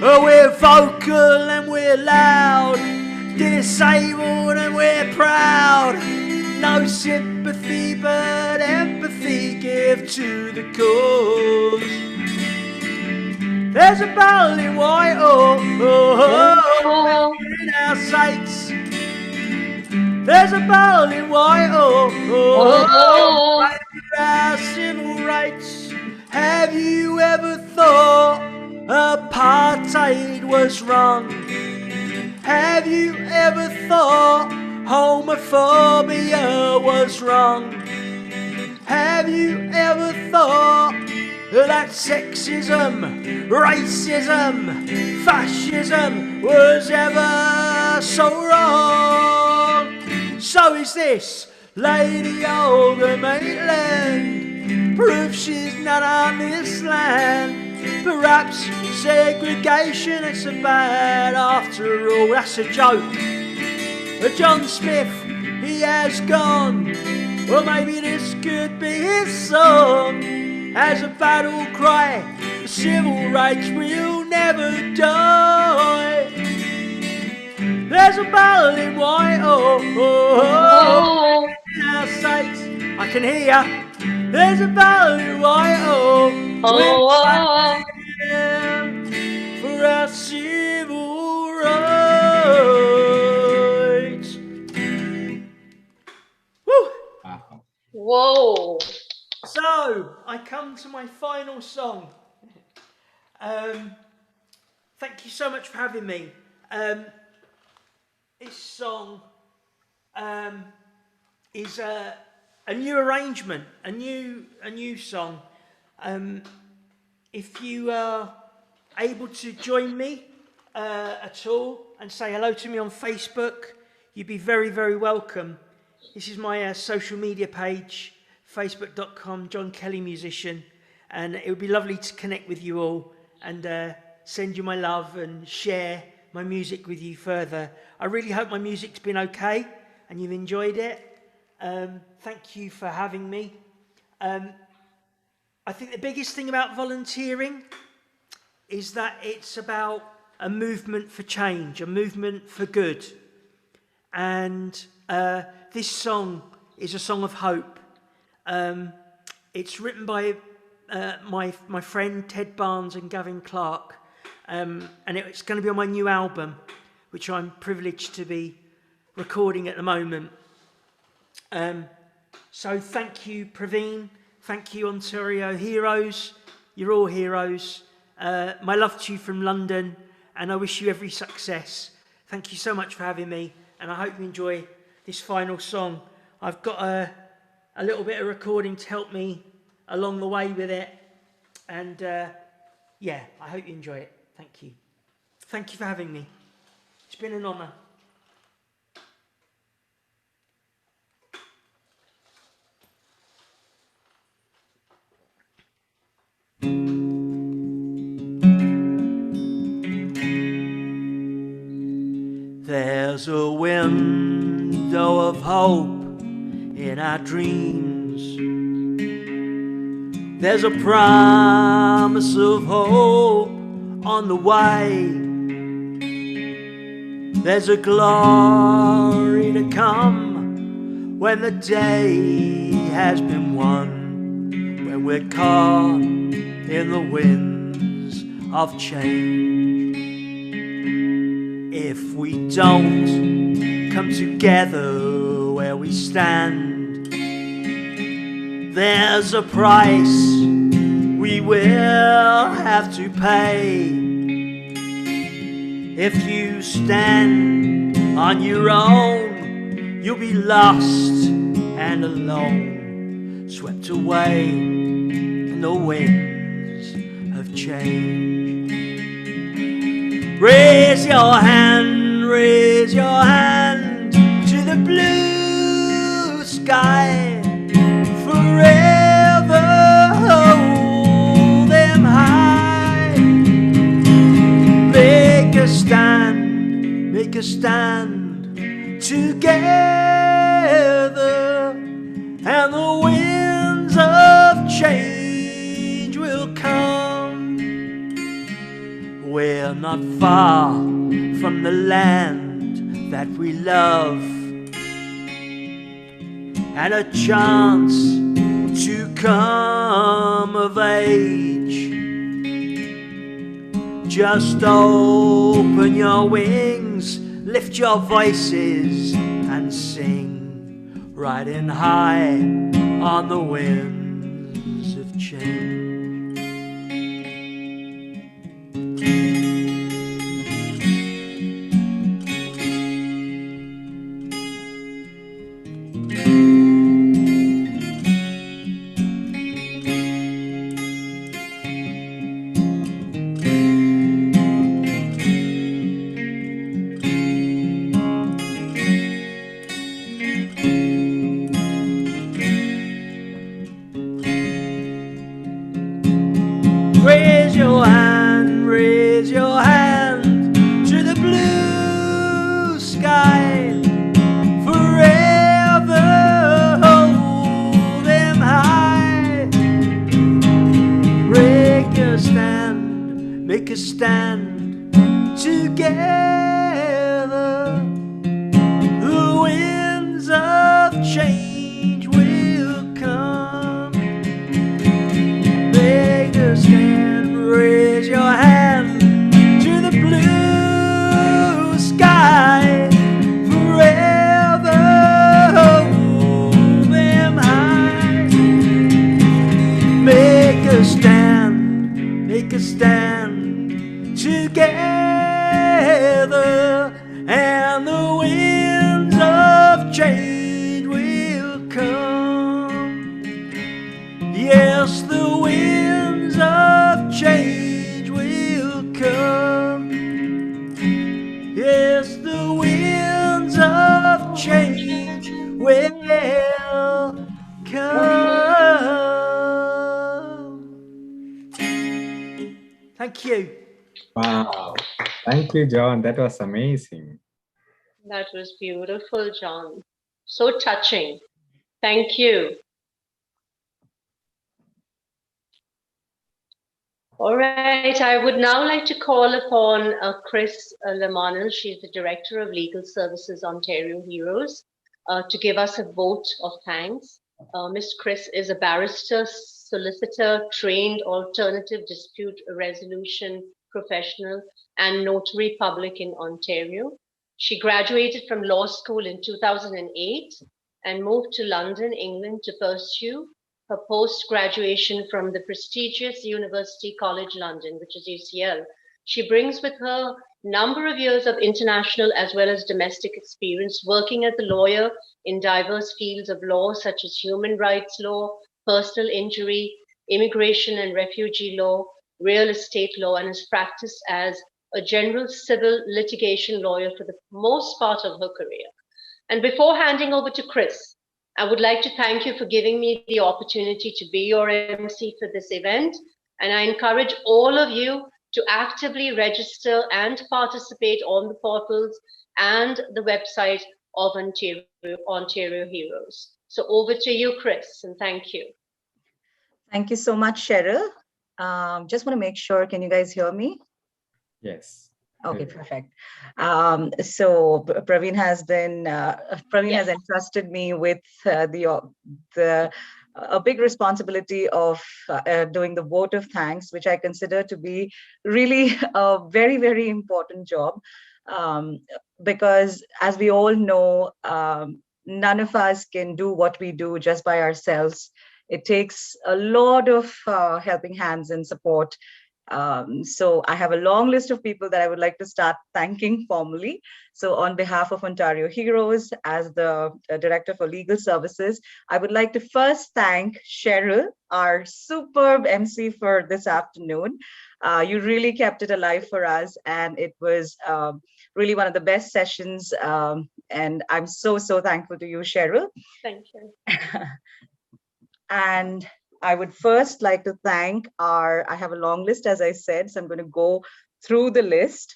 We're vocal and we're loud, disabled and we're proud. No sympathy but empathy, give to the cause. There's a battle in Whitehall, in our sights. There's a battle in Whitehall, our civil rights. Have you ever thought apartheid was wrong? Have you ever thought homophobia was wrong? Have you ever thought that sexism, racism, fascism was ever so wrong? So is this Lady of the Mainland, proof she's not on this land. Perhaps segregation is so bad after all. That's a joke. John Smith, he has gone. Well, maybe this could be his song. As a battle cry, the civil rights will never die. There's a battle in Whitehall, in our sights. I can hear ya. There's a battle in Whitehall, for our civil rights. Woo! Whoa. So, I come to my final song. Thank you so much for having me. This song is a new arrangement, a new song. If you are able to join me at all and say hello to me on Facebook, you'd be very, very welcome. This is my social media page, facebook.com, John Kelly Musician, and it would be lovely to connect with you all and send you my love and share my music with you further. I really hope my music's been okay and you've enjoyed it. Thank you for having me. I think the biggest thing about volunteering is that it's about a movement for change, a movement for good. And this song is a song of hope. It's written by my friend Ted Barnes and Gavin Clark, and it's going to be on my new album, which I'm privileged to be recording at the moment. So thank you, Praveen. Thank you, Ontario Heroes. You're all heroes. My love to you from London, and I wish you every success. Thank you so much for having me, and I hope you enjoy this final song. I've got a little bit of recording to help me along the way with it, and yeah, I hope you enjoy it. Thank you. Thank you for having me. It's been an honour. There's a window of hope in our dreams. There's a promise of hope on the way. There's a glory to come when the day has been won, when we're caught in the winds of change. If we don't come together where we stand, there's a price we will have to pay. If you stand on your own, you'll be lost and alone, swept away in the winds of change. Raise your hand to the blue sky. Forever hold them high. Make a stand together, and the winds of change will come. We're not far from the land that we love, and a chance to come of age. Just open your wings, lift your voices and sing, riding high on the winds of change. Raise your hand to the blue sky. Forever hold them high. Make a stand together. The winds of change will come. Make a stand. Raise your hand to the blue sky. Forever hold them high. Make a stand together, and the winds of change will come. Yes, the winds of change will come. Yes, the winds of change will come. Thank you. Wow. Thank you, John. That was amazing. That was beautiful, John. So touching. Thank you. All right, I would now like to call upon Chris Lamanel. She's the Director of Legal Services Ontario Heroes, to give us a vote of thanks. Ms. Chris is a barrister, solicitor, trained alternative dispute resolution professional, and notary public in Ontario. She graduated from law school in 2008 and moved to London, England to pursue her post-graduation from the prestigious University College London, which is UCL. She brings with her number of years of international as well as domestic experience working as a lawyer in diverse fields of law such as human rights law, personal injury, immigration and refugee law, real estate law, and has practiced as a general civil litigation lawyer for the most part of her career. And before handing over to Chris, I would like to thank you for giving me the opportunity to be your MC for this event. And I encourage all of you to actively register and participate on the portals and the website of Ontario Heroes. So over to you, Chris, and thank you. Thank you so much, Cheryl. Just want to make sure, can you guys hear me? Yes. Okay, perfect. So Praveen has entrusted me with a big responsibility of doing the vote of thanks, which I consider to be really a very, very important job. Because as we all know, none of us can do what we do just by ourselves. It takes a lot of helping hands and support. So I have a long list of people that I would like to start thanking formally. So on behalf of Ontario Heroes, as the Director for Legal Services, I would like to first thank Cheryl, our superb MC for this afternoon. You really kept it alive for us, and it was really one of the best sessions. And I'm so, so thankful to you, Cheryl. Thank you. And I would first like to thank I have a long list, as I said, so I'm going to go through the list.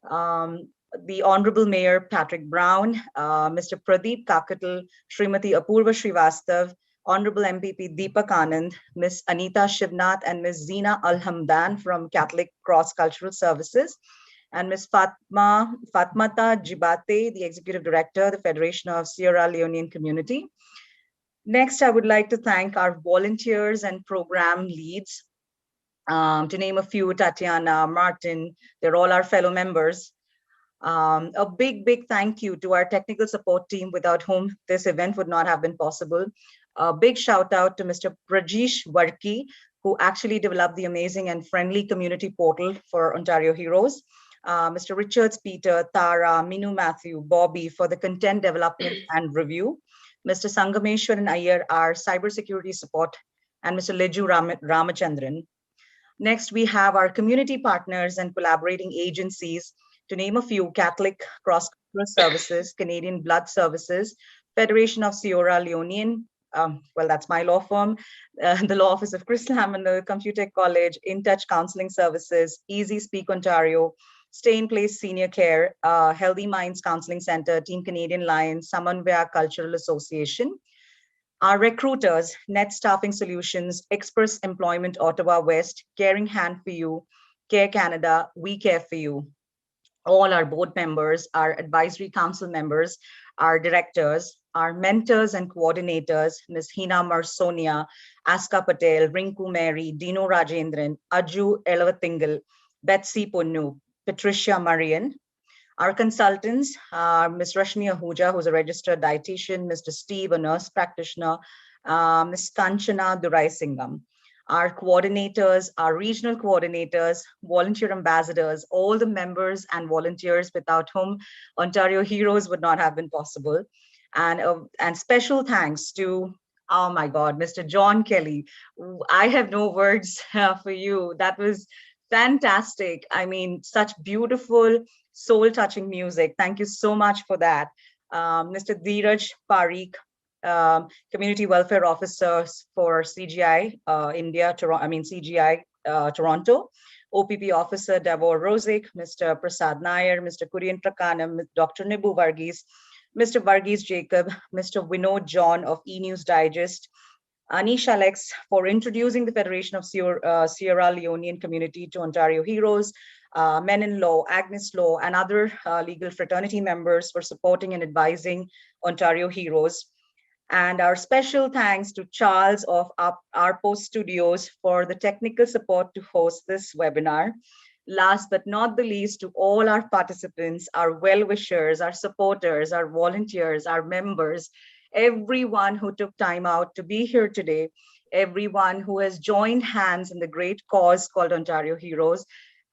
The Honorable Mayor Patrick Brown, Mr. Pradeep Kakatal, Srimati Apurva Srivastav, Honorable MPP Deepak Anand, Ms. Anita Shivnath, and Ms. Zina Al-Hamdan from Catholic Cross Cultural Services, and Ms. Fatmata Jibate, the Executive Director, the Federation of Sierra Leonean Community. Next, I would like to thank our volunteers and program leads. To name a few, Tatiana, Martin, they're all our fellow members. A big, big thank you to our technical support team, without whom this event would not have been possible. A big shout out to Mr. Prajesh Varki, who actually developed the amazing and friendly community portal for Ontario Heroes. Mr. Richards, Peter, Tara, Minu Matthew, Bobby for the content development and review. Mr. Sangameshwaran Iyer, our cybersecurity support, and Mr. Leju Ramachandran. Next, we have our community partners and collaborating agencies, to name a few: Catholic Cross Cultural Services, Canadian Blood Services, Federation of Sierra Leonean, well, that's my law firm, the Law Office of Chris Lam and the Computech College, In Touch Counseling Services, Easy Speak Ontario, Stay in Place Senior Care, Healthy Minds Counseling Center, Team Canadian Lions, Samanvaya Cultural Association. Our recruiters, Net Staffing Solutions, Express Employment Ottawa West, Caring Hand for You, Care Canada, We Care for You. All our board members, our advisory council members, our directors, our mentors and coordinators, Ms. Hina Marsonia, Aska Patel, Rinku Mary, Dino Rajendran, Aju Elavathingal, Betsy Punnu, Patricia Marian. Our consultants are Ms. Rashmi Ahuja, who's a registered dietitian, Mr. Steve, a nurse practitioner, Ms. Kanchana Duraisingham. Our coordinators, our regional coordinators, volunteer ambassadors, all the members and volunteers without whom Ontario Heroes would not have been possible. And special thanks to, oh my God, Mr. John Kelly. I have no words for you. That was fantastic. I mean, such beautiful, soul-touching music. Thank you so much for that. Mr. Dheeraj Parikh, Community Welfare Officer for CGI India, CGI Toronto. OPP Officer Davor Rosic, Mr. Prasad Nair, Mr. Kurian Prakanam, Dr. Nibu Varghese, Mr. Varghese Jacob, Mr. Vinod John of E-News Digest, Anish Alex for introducing the Federation of Sierra Leonean Community to Ontario Heroes, Men Law, Agnes Law, and other legal fraternity members for supporting and advising Ontario Heroes. And our special thanks to Charles of Arpo Studios for the technical support to host this webinar. Last but not the least, to all our participants, our well-wishers, our supporters, our volunteers, our members, everyone who took time out to be here today, everyone who has joined hands in the great cause called Ontario Heroes,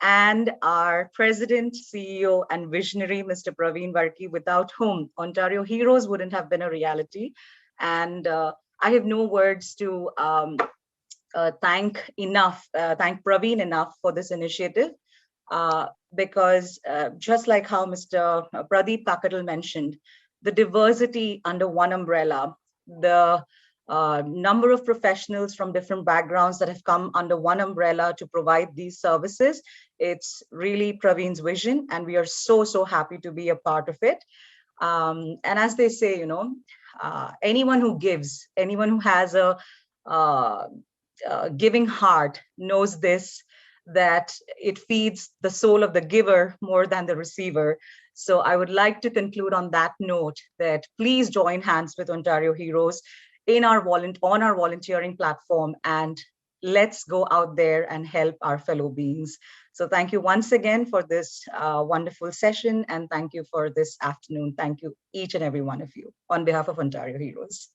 and our president, CEO, and visionary, Mr. Praveen Varki, without whom Ontario Heroes wouldn't have been a reality. And I have no words to thank Praveen enough for this initiative, because just like how Mr. Pradeep Pakadal mentioned, the diversity under one umbrella, the number of professionals from different backgrounds that have come under one umbrella to provide these services, it's really Praveen's vision, and we are so happy to be a part of it. And as they say, anyone who gives, anyone who has a giving heart knows this, that it feeds the soul of the giver more than the receiver. So I would like to conclude on that note, that please join hands with Ontario Heroes on our volunteering platform, and let's go out there and help our fellow beings. So thank you once again for this wonderful session, and thank you for this afternoon. Thank you, each and every one of you, on behalf of Ontario Heroes.